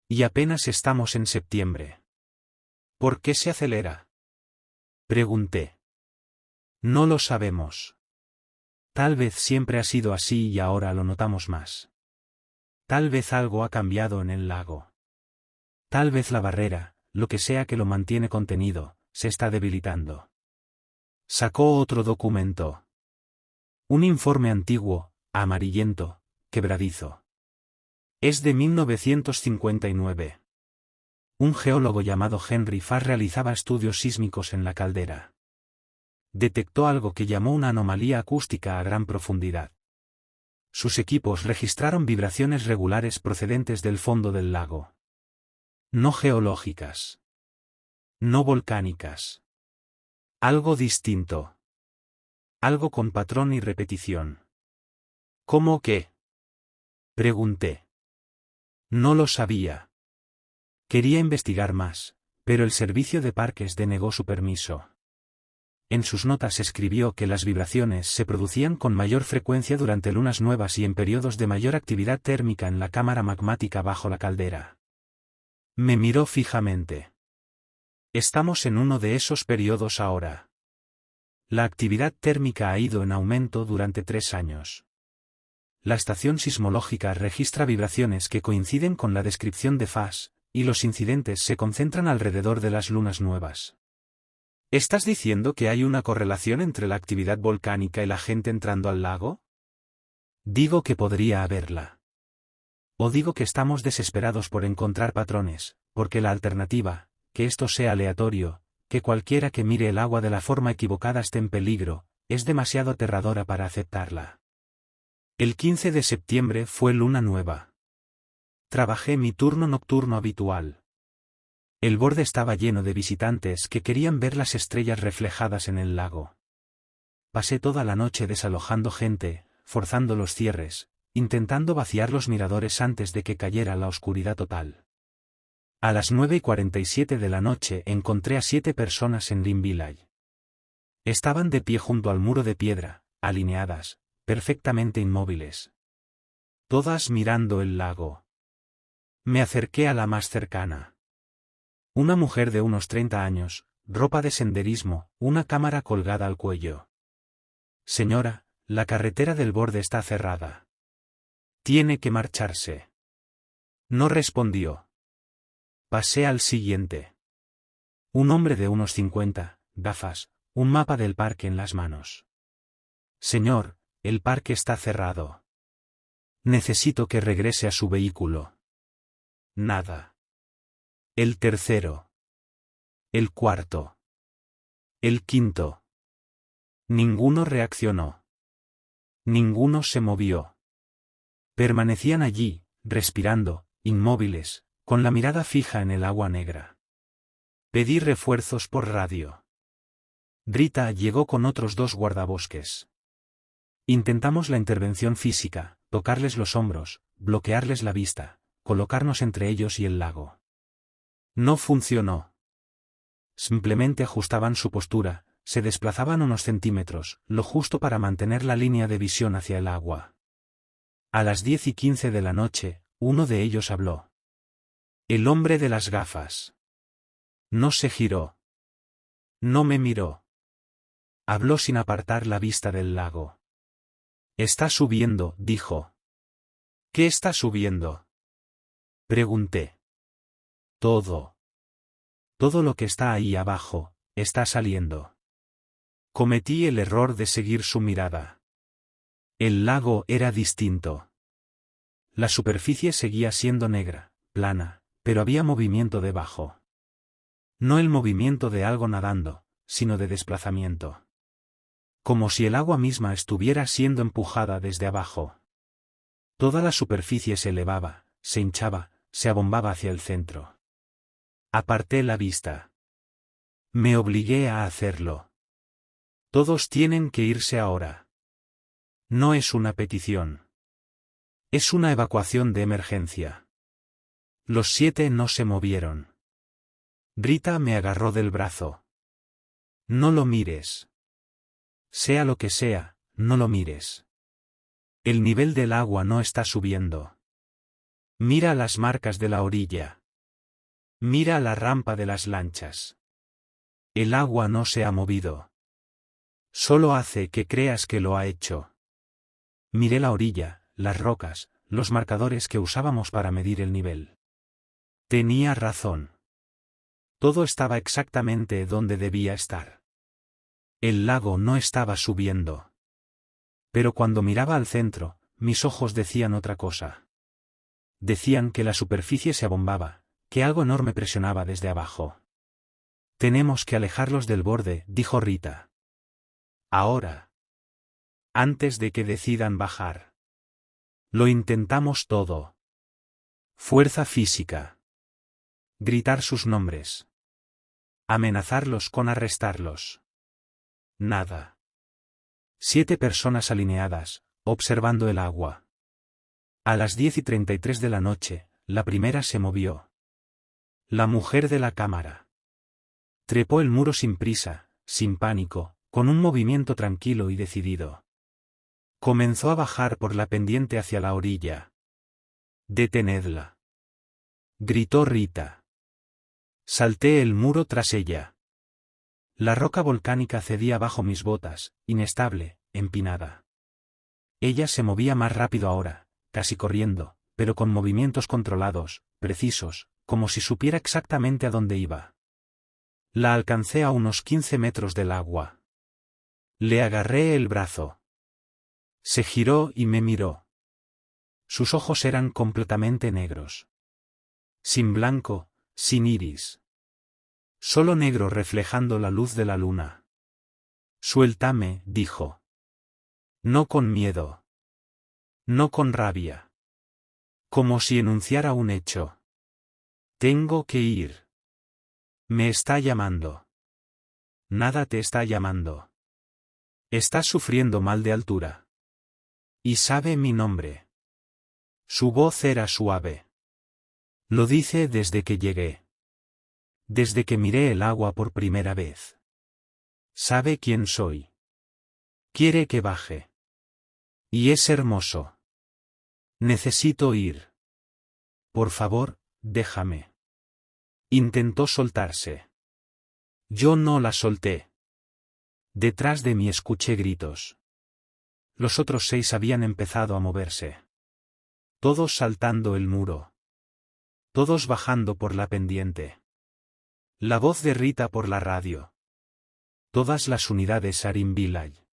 S1: Y apenas estamos en septiembre. ¿Por qué se acelera? Pregunté. No lo sabemos. Tal vez siempre ha sido así y ahora lo notamos más. Tal vez algo ha cambiado en el lago. Tal vez la barrera, lo que sea que lo mantiene contenido, se está debilitando. Sacó otro documento. Un informe antiguo, amarillento, quebradizo. Es de 1959. Un geólogo llamado Henry Farr realizaba estudios sísmicos en la caldera. Detectó algo que llamó una anomalía acústica a gran profundidad. Sus equipos registraron vibraciones regulares procedentes del fondo del lago. No geológicas. No volcánicas. Algo distinto. Algo con patrón y repetición. ¿Cómo qué? Pregunté. No lo sabía. Quería investigar más, pero el servicio de parques denegó su permiso. En sus notas escribió que las vibraciones se producían con mayor frecuencia durante lunas nuevas y en periodos de mayor actividad térmica en la cámara magmática bajo la caldera. Me miró fijamente. Estamos en uno de esos periodos ahora. La actividad térmica ha ido en aumento durante 3 años. La estación sismológica registra vibraciones que coinciden con la descripción de FAS, y los incidentes se concentran alrededor de las lunas nuevas. ¿Estás diciendo que hay una correlación entre la actividad volcánica y la gente entrando al lago? Digo que podría haberla. O digo que estamos desesperados por encontrar patrones, porque la alternativa, que esto sea aleatorio, que cualquiera que mire el agua de la forma equivocada esté en peligro, es demasiado aterradora para aceptarla. El 15 de septiembre fue luna nueva. Trabajé mi turno nocturno habitual. El borde estaba lleno de visitantes que querían ver las estrellas reflejadas en el lago. Pasé toda la noche desalojando gente, forzando los cierres, intentando vaciar los miradores antes de que cayera la oscuridad total. A las 9:47 de la noche encontré a 7 personas en Lynn Village. Estaban de pie junto al muro de piedra, alineadas, perfectamente inmóviles. Todas mirando el lago. Me acerqué a la más cercana. Una mujer de unos 30 años, ropa de senderismo, una cámara colgada al cuello. Señora, la carretera del borde está cerrada. Tiene que marcharse. No respondió. Pasé al siguiente. Un hombre de unos 50, gafas, un mapa del parque en las manos. Señor, el parque está cerrado. Necesito que regrese a su vehículo. Nada. El tercero. El cuarto. El quinto. Ninguno reaccionó. Ninguno se movió. Permanecían allí, respirando, inmóviles, con la mirada fija en el agua negra. Pedí refuerzos por radio. Rita llegó con otros 2 guardabosques. Intentamos la intervención física, tocarles los hombros, bloquearles la vista, colocarnos entre ellos y el lago. No funcionó. Simplemente ajustaban su postura, se desplazaban unos centímetros, lo justo para mantener la línea de visión hacia el agua. A las 10:15 de la noche, uno de ellos habló. El hombre de las gafas. No se giró. No me miró. Habló sin apartar la vista del lago. Está subiendo, dijo. ¿Qué está subiendo? Pregunté. Todo. Todo lo que está ahí abajo, está saliendo. Cometí el error de seguir su mirada. El lago era distinto. La superficie seguía siendo negra, plana, pero había movimiento debajo. No el movimiento de algo nadando, sino de desplazamiento. Como si el agua misma estuviera siendo empujada desde abajo. Toda la superficie se elevaba, se hinchaba, se abombaba hacia el centro. Aparté la vista. Me obligué a hacerlo. Todos tienen que irse ahora. No es una petición. Es una evacuación de emergencia. Los 7 no se movieron. Rita me agarró del brazo. No lo mires. Sea lo que sea, no lo mires. El nivel del agua no está subiendo. Mira las marcas de la orilla. Mira la rampa de las lanchas. El agua no se ha movido. Solo hace que creas que lo ha hecho. Miré la orilla, las rocas, los marcadores que usábamos para medir el nivel. Tenía razón. Todo estaba exactamente donde debía estar. El lago no estaba subiendo. Pero cuando miraba al centro, mis ojos decían otra cosa. Decían que la superficie se abombaba, que algo enorme presionaba desde abajo. Tenemos que alejarlos del borde, dijo Rita. Ahora. Antes de que decidan bajar. Lo intentamos todo. Fuerza física. Gritar sus nombres. Amenazarlos con arrestarlos. Nada. 7 personas alineadas, observando el agua. A las 10:33 de la noche, la primera se movió. La mujer de la cámara. Trepó el muro sin prisa, sin pánico, con un movimiento tranquilo y decidido. Comenzó a bajar por la pendiente hacia la orilla. «Detenedla», gritó Rita. Salté el muro tras ella. La roca volcánica cedía bajo mis botas, inestable, empinada. Ella se movía más rápido ahora, casi corriendo, pero con movimientos controlados, precisos, como si supiera exactamente a dónde iba. La alcancé a unos 15 metros del agua. Le agarré el brazo. Se giró y me miró. Sus ojos eran completamente negros. Sin blanco, sin iris. Solo negro reflejando la luz de la luna. «Suéltame», dijo. No con miedo. No con rabia. Como si enunciara un hecho. «Tengo que ir. Me está llamando». «Nada te está llamando. Estás sufriendo mal de altura. Y sabe mi nombre». Su voz era suave. «Lo dice desde que llegué. Desde que miré el agua por primera vez. Sabe quién soy. Quiere que baje. Y es hermoso. Necesito ir. Por favor, déjame». Intentó soltarse. Yo no la solté. Detrás de mí escuché gritos. Los otros 6 habían empezado a moverse. Todos saltando el muro. Todos bajando por la pendiente. La voz de Rita por la radio. Todas las unidades Arim Village.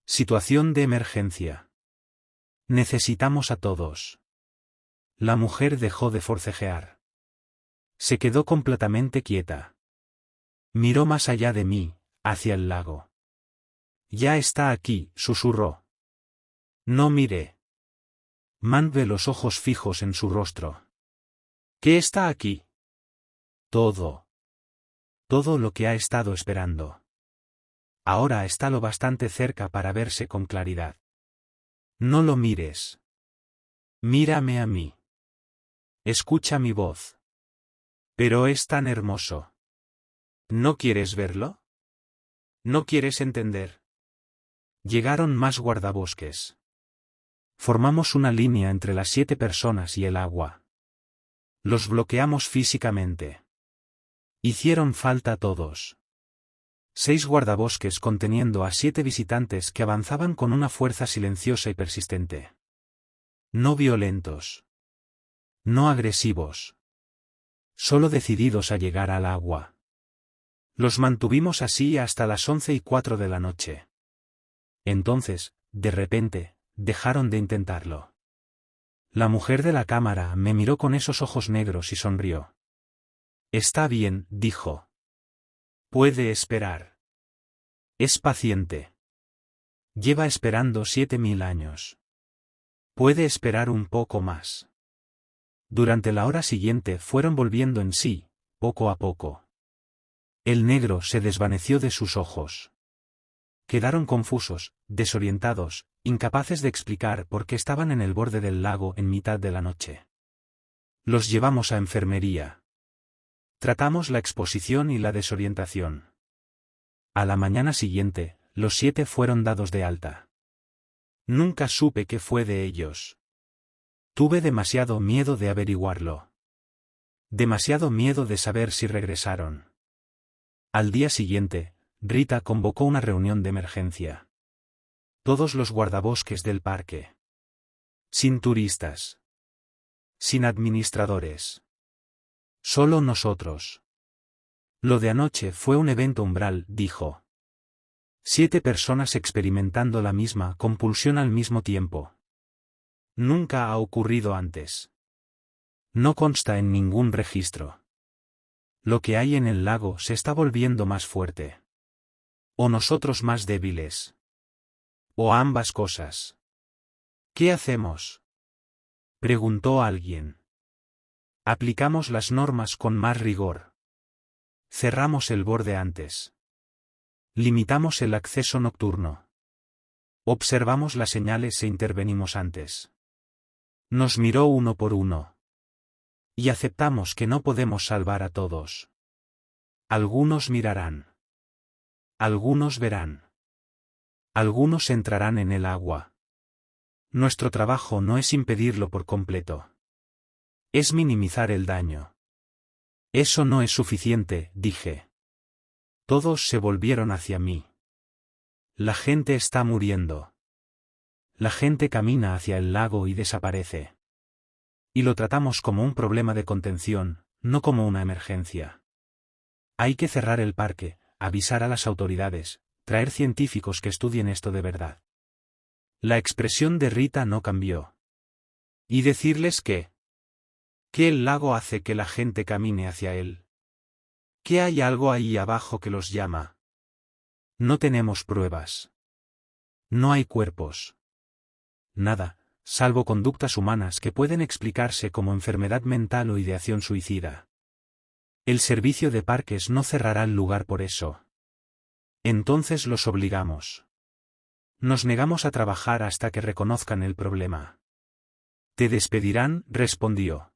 S1: Situación de emergencia. Necesitamos a todos. La mujer dejó de forcejear. Se quedó completamente quieta. Miró más allá de mí, hacia el lago. «Ya está aquí», susurró. No miré. Mantuve los ojos fijos en su rostro. «¿Qué está aquí?» Todo. Todo lo que ha estado esperando. Ahora está lo bastante cerca para verse con claridad. No lo mires. Mírame a mí. Escucha mi voz. Pero es tan hermoso. ¿No quieres verlo? ¿No quieres entender? Llegaron más guardabosques. Formamos una línea entre las 7 personas y el agua. Los bloqueamos físicamente. Hicieron falta todos. 6 guardabosques conteniendo a 7 visitantes que avanzaban con una fuerza silenciosa y persistente. No violentos. No agresivos. Solo decididos a llegar al agua. Los mantuvimos así hasta las 11:04 de la noche. Entonces, de repente, dejaron de intentarlo. La mujer de la cámara me miró con esos ojos negros y sonrió. «Está bien», dijo. «Puede esperar. Es paciente. Lleva esperando 7000 años. Puede esperar un poco más». Durante la hora siguiente fueron volviendo en sí, poco a poco. El negro se desvaneció de sus ojos. Quedaron confusos, desorientados, incapaces de explicar por qué estaban en el borde del lago en mitad de la noche. Los llevamos a enfermería. Tratamos la exposición y la desorientación. A la mañana siguiente, los 7 fueron dados de alta. Nunca supe qué fue de ellos. Tuve demasiado miedo de averiguarlo. Demasiado miedo de saber si regresaron. Al día siguiente, Rita convocó una reunión de emergencia. Todos los guardabosques del parque. Sin turistas. Sin administradores. Solo nosotros. Lo de anoche fue un evento umbral, dijo. 7 personas experimentando la misma compulsión al mismo tiempo. Nunca ha ocurrido antes. No consta en ningún registro. Lo que hay en el lago se está volviendo más fuerte. O nosotros más débiles. O ambas cosas. ¿Qué hacemos?, preguntó alguien. Aplicamos las normas con más rigor. Cerramos el borde antes. Limitamos el acceso nocturno. Observamos las señales e intervenimos antes. Nos miró uno por uno. Y aceptamos que no podemos salvar a todos. Algunos mirarán. Algunos verán. Algunos entrarán en el agua. Nuestro trabajo no es impedirlo por completo. Es minimizar el daño. Eso no es suficiente, dije. Todos se volvieron hacia mí. La gente está muriendo. La gente camina hacia el lago y desaparece. Y lo tratamos como un problema de contención, no como una emergencia. Hay que cerrar el parque, avisar a las autoridades, traer científicos que estudien esto de verdad. La expresión de Rita no cambió. Y decirles que el lago hace que la gente camine hacia él. Que hay algo ahí abajo que los llama. No tenemos pruebas. No hay cuerpos. Nada, salvo conductas humanas que pueden explicarse como enfermedad mental o ideación suicida. El servicio de parques no cerrará el lugar por eso. Entonces los obligamos. Nos negamos a trabajar hasta que reconozcan el problema. Te despedirán, respondió.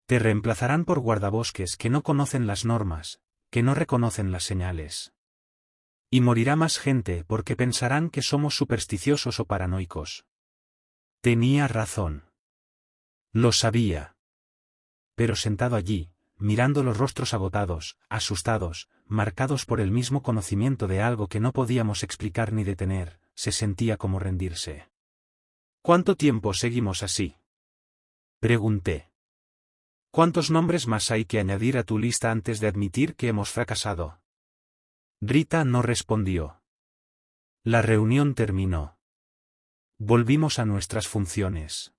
S1: Te reemplazarán por guardabosques que no conocen las normas, que no reconocen las señales. Y morirá más gente porque pensarán que somos supersticiosos o paranoicos. Tenía razón. Lo sabía. Pero sentado allí, mirando los rostros agotados, asustados, marcados por el mismo conocimiento de algo que no podíamos explicar ni detener, se sentía como rendirse. ¿Cuánto tiempo seguimos así? Pregunté. ¿Cuántos nombres más hay que añadir a tu lista antes de admitir que hemos fracasado? Rita no respondió. La reunión terminó. Volvimos a nuestras funciones.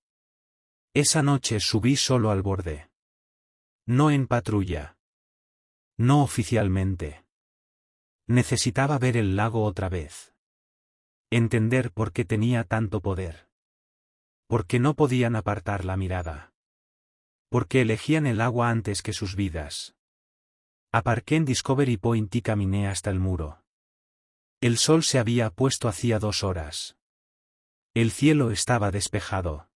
S1: Esa noche subí solo al borde. No en patrulla. No oficialmente. Necesitaba ver el lago otra vez. Entender por qué tenía tanto poder. Por qué no podían apartar la mirada. Porque elegían el agua antes que sus vidas. Aparqué en Discovery Point y caminé hasta el muro. El sol se había puesto hacía 2 horas. El cielo estaba despejado.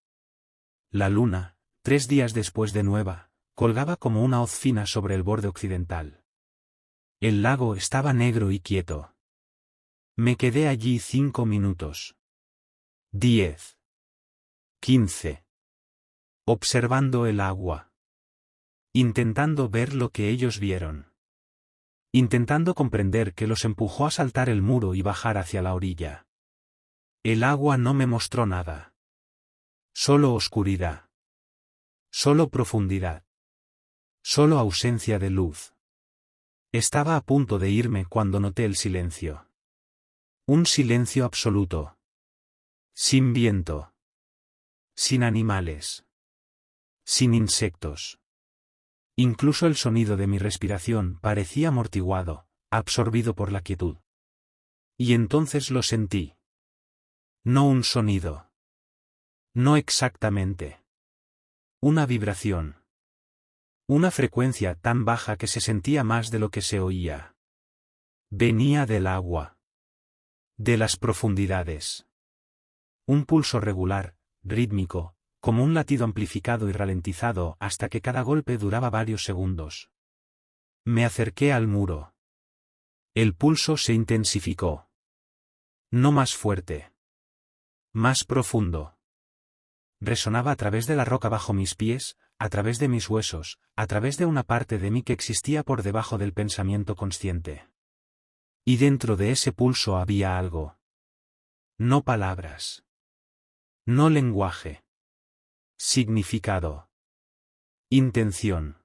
S1: La luna, 3 días después de nueva, colgaba como una hoz fina sobre el borde occidental. El lago estaba negro y quieto. Me quedé allí 5 minutos. 10. 15. Observando el agua. Intentando ver lo que ellos vieron. Intentando comprender qué los empujó a saltar el muro y bajar hacia la orilla. El agua no me mostró nada. Solo oscuridad. Solo profundidad. Solo ausencia de luz. Estaba a punto de irme cuando noté el silencio. Un silencio absoluto. Sin viento. Sin animales. Sin insectos. Incluso el sonido de mi respiración parecía amortiguado, absorbido por la quietud. Y entonces lo sentí. No un sonido. No exactamente. Una vibración. Una frecuencia tan baja que se sentía más de lo que se oía. Venía del agua. De las profundidades. Un pulso regular, rítmico, como un latido amplificado y ralentizado hasta que cada golpe duraba varios segundos. Me acerqué al muro. El pulso se intensificó. No más fuerte. Más profundo. Resonaba a través de la roca bajo mis pies, a través de mis huesos, a través de una parte de mí que existía por debajo del pensamiento consciente. Y dentro de ese pulso había algo. No palabras. No lenguaje. Significado. Intención.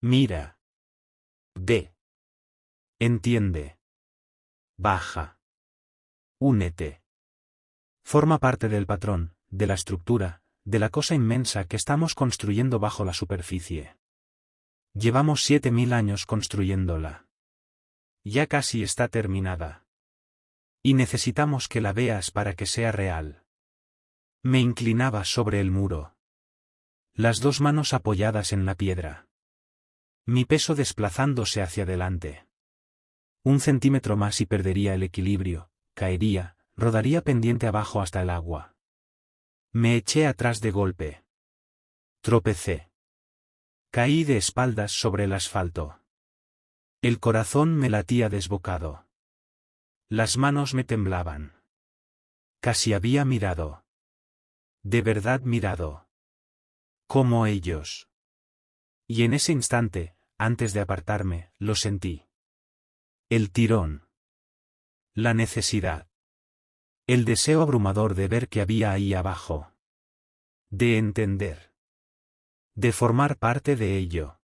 S1: Mira. Ve. Entiende. Baja. Únete. Forma parte del patrón, de la estructura, de la cosa inmensa que estamos construyendo bajo la superficie. Llevamos 7000 años construyéndola. Ya casi está terminada. Y necesitamos que la veas para que sea real. Me inclinaba sobre el muro. Las 2 manos apoyadas en la piedra. Mi peso desplazándose hacia adelante. 1 centímetro más y perdería el equilibrio, caería, rodaría pendiente abajo hasta el agua. Me eché atrás de golpe. Tropecé. Caí de espaldas sobre el asfalto. El corazón me latía desbocado. Las manos me temblaban. Casi había mirado. De verdad mirado. Como ellos. Y en ese instante, antes de apartarme, lo sentí. El tirón. La necesidad. El deseo abrumador de ver qué había ahí abajo. De entender. De formar parte de ello.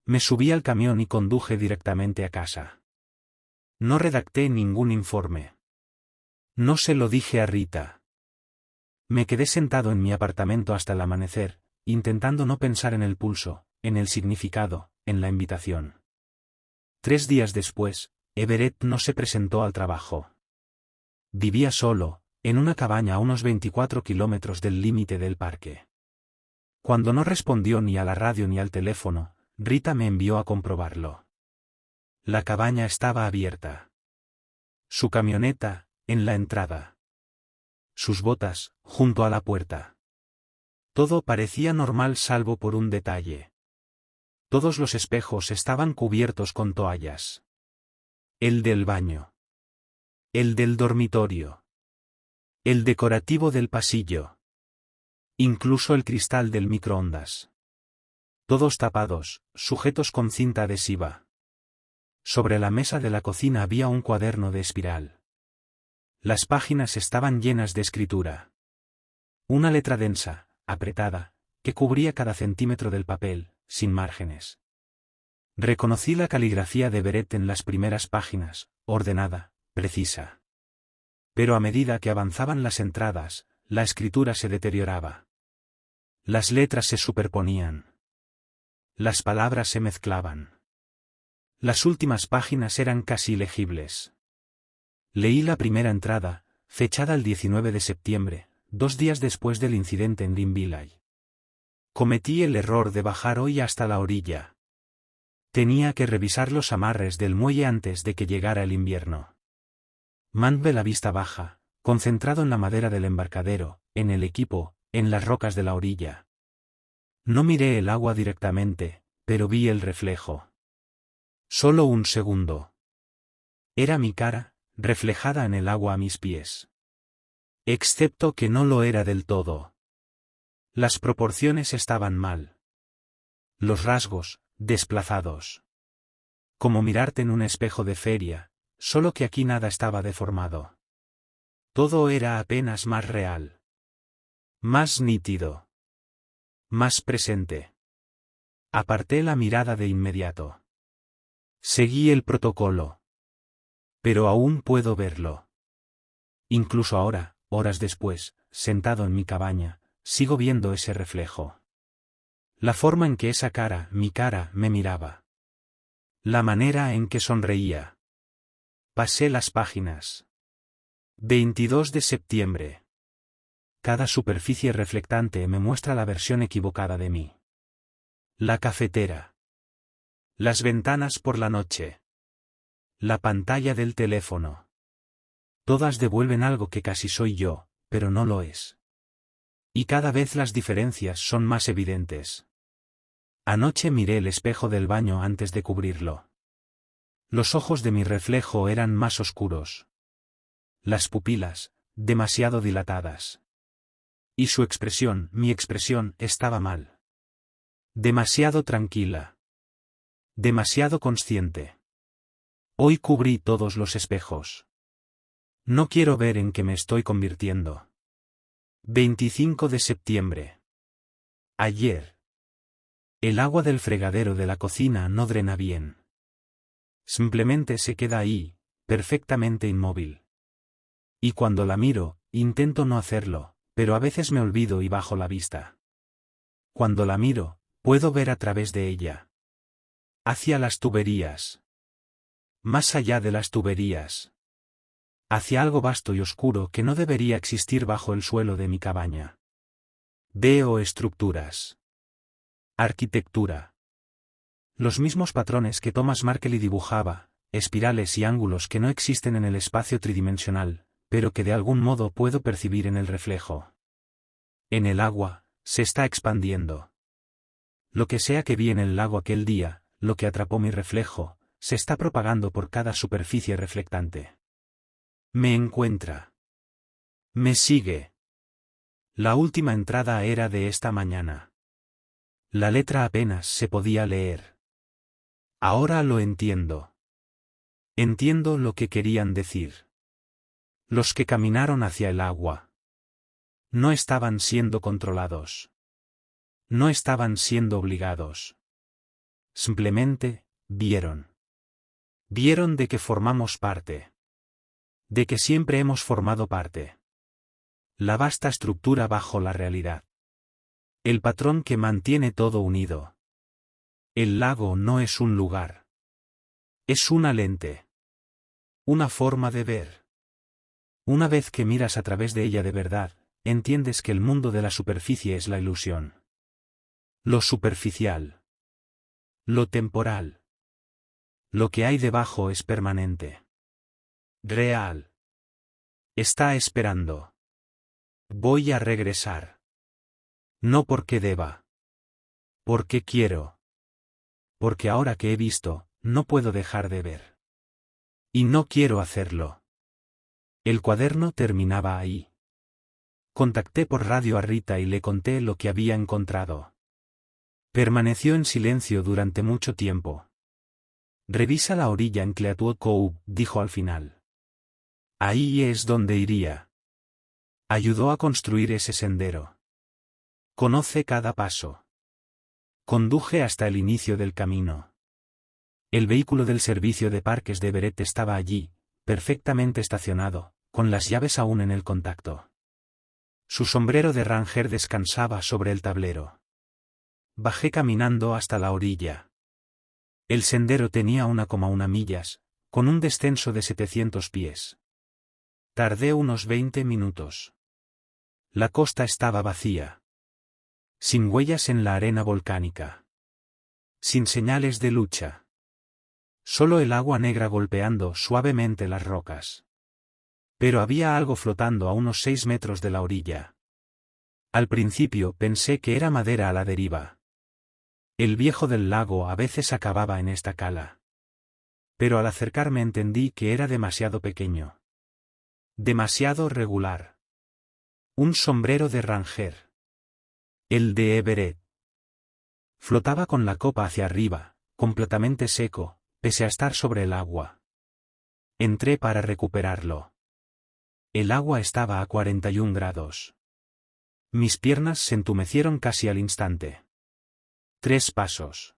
S1: Me subí al camión y conduje directamente a casa. No redacté ningún informe. No se lo dije a Rita. Me quedé sentado en mi apartamento hasta el amanecer, intentando no pensar en el pulso, en el significado, en la invitación. 3 días después, Everett no se presentó al trabajo. Vivía solo, en una cabaña a unos 24 kilómetros del límite del parque. Cuando no respondió ni a la radio ni al teléfono, Rita me envió a comprobarlo. La cabaña estaba abierta. Su camioneta, en la entrada. Sus botas, junto a la puerta. Todo parecía normal salvo por un detalle. Todos los espejos estaban cubiertos con toallas. El del baño. El del dormitorio. El decorativo del pasillo. Incluso el cristal del microondas. Todos tapados, sujetos con cinta adhesiva. Sobre la mesa de la cocina había un cuaderno de espiral. Las páginas estaban llenas de escritura. Una letra densa, apretada, que cubría cada centímetro del papel, sin márgenes. Reconocí la caligrafía de Everett en las primeras páginas, ordenada, precisa. Pero a medida que avanzaban las entradas, la escritura se deterioraba. Las letras se superponían. Las palabras se mezclaban. Las últimas páginas eran casi ilegibles. Leí la primera entrada, fechada el 19 de septiembre, 2 días después del incidente en Green Village. Cometí el error de bajar hoy hasta la orilla. Tenía que revisar los amarres del muelle antes de que llegara el invierno. Mantuve la vista baja, concentrado en la madera del embarcadero, en el equipo, en las rocas de la orilla. No miré el agua directamente, pero vi el reflejo. Solo un segundo. Era mi cara, reflejada en el agua a mis pies. Excepto que no lo era del todo. Las proporciones estaban mal. Los rasgos, desplazados. Como mirarte en un espejo de feria, solo que aquí nada estaba deformado. Todo era apenas más real. Más nítido. Más presente. Aparté la mirada de inmediato. Seguí el protocolo. Pero aún puedo verlo. Incluso ahora, horas después, sentado en mi cabaña, sigo viendo ese reflejo. La forma en que esa cara, mi cara, me miraba. La manera en que sonreía. Pasé las páginas. 22 de septiembre. Cada superficie reflectante me muestra la versión equivocada de mí. La cafetera. Las ventanas por la noche. La pantalla del teléfono. Todas devuelven algo que casi soy yo, pero no lo es. Y cada vez las diferencias son más evidentes. Anoche miré el espejo del baño antes de cubrirlo. Los ojos de mi reflejo eran más oscuros. Las pupilas, demasiado dilatadas. Y su expresión, mi expresión, estaba mal. Demasiado tranquila. Demasiado consciente. Hoy cubrí todos los espejos. No quiero ver en qué me estoy convirtiendo. 25 de septiembre. Ayer. El agua del fregadero de la cocina no drena bien. Simplemente se queda ahí, perfectamente inmóvil. Y cuando la miro, intento no hacerlo, pero a veces me olvido y bajo la vista. Cuando la miro, puedo ver a través de ella. Hacia las tuberías. Más allá de las tuberías. Hacia algo vasto y oscuro que no debería existir bajo el suelo de mi cabaña. Veo estructuras. Arquitectura. Los mismos patrones que Thomas Markelly dibujaba, espirales y ángulos que no existen en el espacio tridimensional, pero que de algún modo puedo percibir en el reflejo. En el agua, se está expandiendo. Lo que sea que vi en el lago aquel día, lo que atrapó mi reflejo, se está propagando por cada superficie reflectante. Me encuentra. Me sigue. La última entrada era de esta mañana. La letra apenas se podía leer. Ahora lo entiendo. Entiendo lo que querían decir. Los que caminaron hacia el agua. No estaban siendo controlados. No estaban siendo obligados. Simplemente, vieron. Vieron de que formamos parte. De que siempre hemos formado parte. La vasta estructura bajo la realidad. El patrón que mantiene todo unido. El lago no es un lugar. Es una lente. Una forma de ver. Una vez que miras a través de ella de verdad, entiendes que el mundo de la superficie es la ilusión. Lo superficial. Lo temporal. Lo que hay debajo es permanente. Real. Está esperando. Voy a regresar. No porque deba. Porque quiero. Porque ahora que he visto, no puedo dejar de ver. Y no quiero hacerlo. El cuaderno terminaba ahí. Contacté por radio a Rita y le conté lo que había encontrado. Permaneció en silencio durante mucho tiempo. Revisa la orilla en Clearwater Cove, dijo al final. Ahí es donde iría. Ayudó a construir ese sendero. Conoce cada paso. Conduje hasta el inicio del camino. El vehículo del servicio de parques de Everett estaba allí, perfectamente estacionado, con las llaves aún en el contacto. Su sombrero de ranger descansaba sobre el tablero. Bajé caminando hasta la orilla. El sendero tenía 1,1 millas, con un descenso de 700 pies. Tardé unos 20 minutos. La costa estaba vacía. Sin huellas en la arena volcánica. Sin señales de lucha. Solo el agua negra golpeando suavemente las rocas. Pero había algo flotando a unos 6 metros de la orilla. Al principio pensé que era madera a la deriva. El viejo del lago a veces acababa en esta cala. Pero al acercarme entendí que era demasiado pequeño. Demasiado regular. Un sombrero de ranger. El de Everett. Flotaba con la copa hacia arriba, completamente seco, pese a estar sobre el agua. Entré para recuperarlo. El agua estaba a 41 grados. Mis piernas se entumecieron casi al instante. 3 pasos.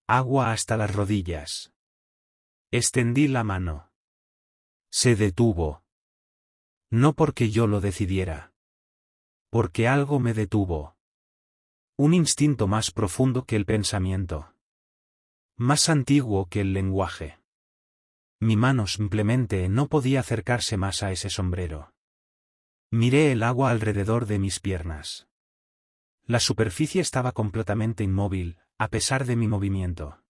S1: Agua hasta las rodillas. Extendí la mano. Se detuvo. No porque yo lo decidiera. Porque algo me detuvo. Un instinto más profundo que el pensamiento. Más antiguo que el lenguaje. Mi mano simplemente no podía acercarse más a ese sombrero. Miré el agua alrededor de mis piernas. La superficie estaba completamente inmóvil, a pesar de mi movimiento.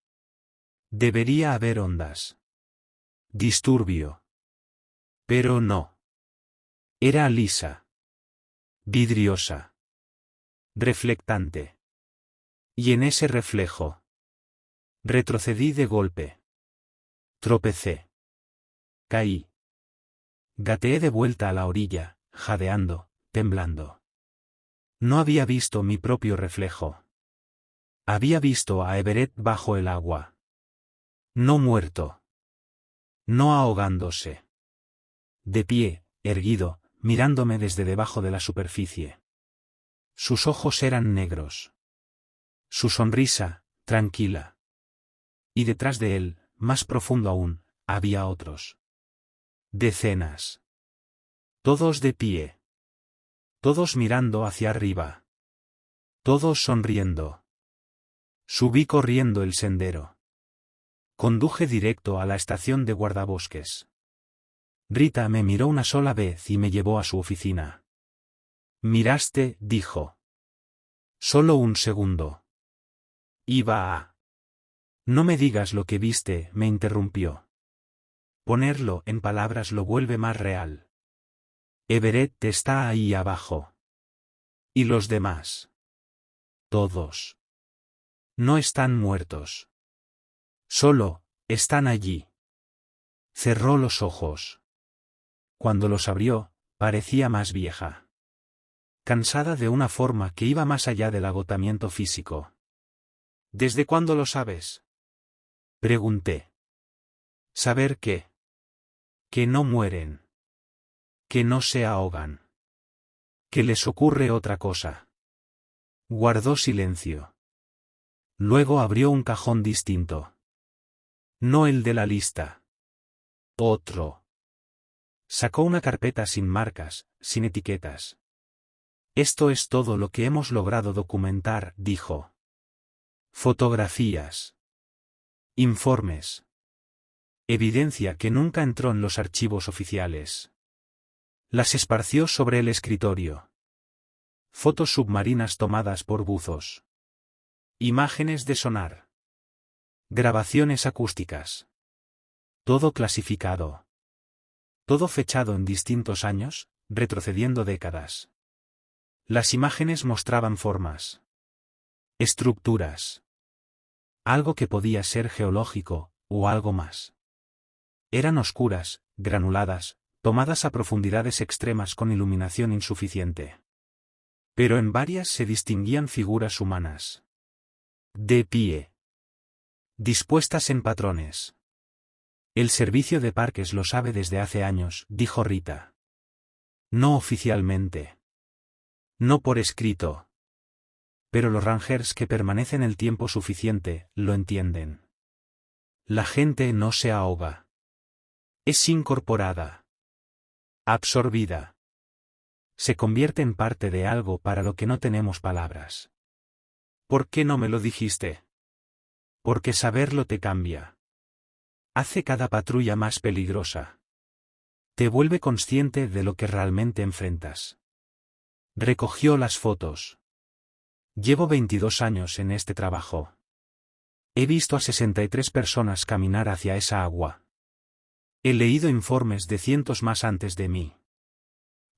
S1: Debería haber ondas. Disturbio. Pero no. Era lisa. Vidriosa. Reflectante. Y en ese reflejo. Retrocedí de golpe. Tropecé. Caí. Gateé de vuelta a la orilla, jadeando, temblando. No había visto mi propio reflejo. Había visto a Everett bajo el agua. No muerto. No ahogándose. De pie, erguido, mirándome desde debajo de la superficie. Sus ojos eran negros. Su sonrisa, tranquila. Y detrás de él, más profundo aún, había otros. Decenas. Todos de pie. Todos mirando hacia arriba. Todos sonriendo. Subí corriendo el sendero. Conduje directo a la estación de guardabosques. Rita me miró una sola vez y me llevó a su oficina. Miraste, dijo. Solo un segundo. Iba a... No me digas lo que viste, me interrumpió. Ponerlo en palabras lo vuelve más real. Everett está ahí abajo. ¿Y los demás? Todos. No están muertos. Solo, están allí. Cerró los ojos. Cuando los abrió, parecía más vieja. Cansada de una forma que iba más allá del agotamiento físico. ¿Desde cuándo lo sabes? Pregunté. ¿Saber qué? Que no mueren. Que no se ahogan. Que les ocurre otra cosa. Guardó silencio. Luego abrió un cajón distinto. No el de la lista. Otro. Sacó una carpeta sin marcas, sin etiquetas. Esto es todo lo que hemos logrado documentar, dijo. Fotografías. Informes. Evidencia que nunca entró en los archivos oficiales. Las esparció sobre el escritorio. Fotos submarinas tomadas por buzos. Imágenes de sonar. Grabaciones acústicas. Todo clasificado. Todo fechado en distintos años, retrocediendo décadas. Las imágenes mostraban formas. Estructuras. Algo que podía ser geológico, o algo más. Eran oscuras, granuladas, tomadas a profundidades extremas con iluminación insuficiente. Pero en varias se distinguían figuras humanas. De pie. Dispuestas en patrones. El servicio de parques lo sabe desde hace años, dijo Rita. No oficialmente. No por escrito. Pero los rangers que permanecen el tiempo suficiente, lo entienden. La gente no se ahoga. Es incorporada. Absorbida. Se convierte en parte de algo para lo que no tenemos palabras. ¿Por qué no me lo dijiste? Porque saberlo te cambia. Hace cada patrulla más peligrosa. Te vuelve consciente de lo que realmente enfrentas. Recogió las fotos. Llevo 22 años en este trabajo. He visto a 63 personas caminar hacia esa agua. He leído informes de cientos más antes de mí.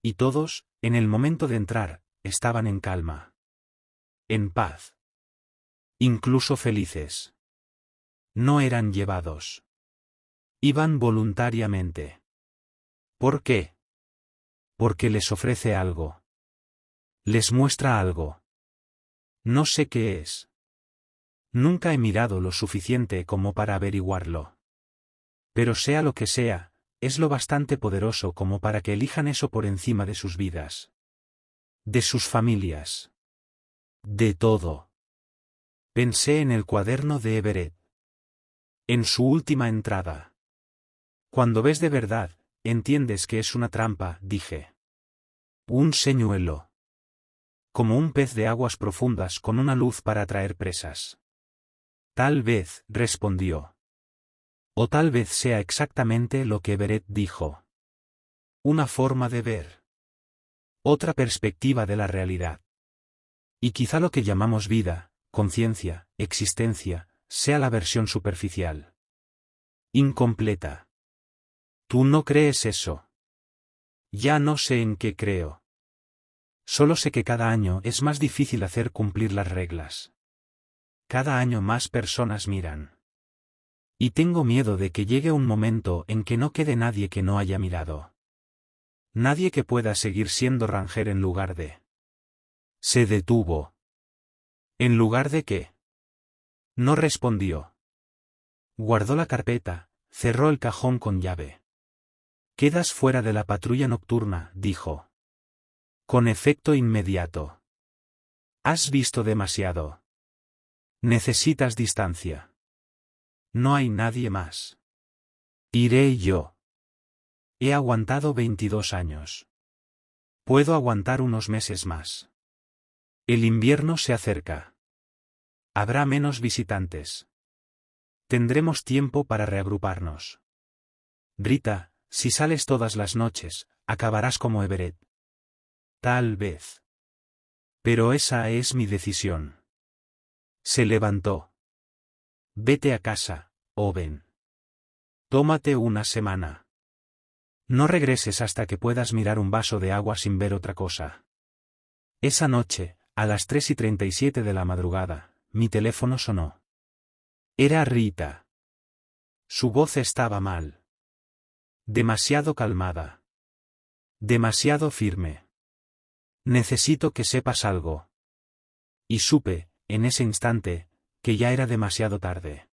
S1: Y todos, en el momento de entrar, estaban en calma. En paz. Incluso felices. No eran llevados. Iban voluntariamente. ¿Por qué? Porque les ofrece algo. Les muestra algo. No sé qué es. Nunca he mirado lo suficiente como para averiguarlo. Pero sea lo que sea, es lo bastante poderoso como para que elijan eso por encima de sus vidas. De sus familias. De todo. Pensé en el cuaderno de Everett. En su última entrada. Cuando ves de verdad, entiendes que es una trampa, dije. Un señuelo. Como un pez de aguas profundas con una luz para atraer presas. Tal vez, respondió. O tal vez sea exactamente lo que Everett dijo. Una forma de ver. Otra perspectiva de la realidad. Y quizá lo que llamamos vida, conciencia, existencia, sea la versión superficial. Incompleta. ¿Tú no crees eso? Ya no sé en qué creo. Solo sé que cada año es más difícil hacer cumplir las reglas. Cada año más personas miran. Y tengo miedo de que llegue un momento en que no quede nadie que no haya mirado. Nadie que pueda seguir siendo ranger en lugar de... Se detuvo. ¿En lugar de qué? No respondió. Guardó la carpeta, cerró el cajón con llave. Quedas fuera de la patrulla nocturna, dijo. Con efecto inmediato. Has visto demasiado. Necesitas distancia. No hay nadie más. Iré yo. He aguantado 22 años. Puedo aguantar unos meses más. El invierno se acerca. Habrá menos visitantes. Tendremos tiempo para reagruparnos. Rita, si sales todas las noches, acabarás como Everett. Tal vez. Pero esa es mi decisión. Se levantó. Vete a casa, Owen. Tómate una semana. No regreses hasta que puedas mirar un vaso de agua sin ver otra cosa. Esa noche, a las 3:37 de la madrugada, mi teléfono sonó. Era Rita. Su voz estaba mal. Demasiado calmada. Demasiado firme. Necesito que sepas algo. Y supe, en ese instante, que ya era demasiado tarde.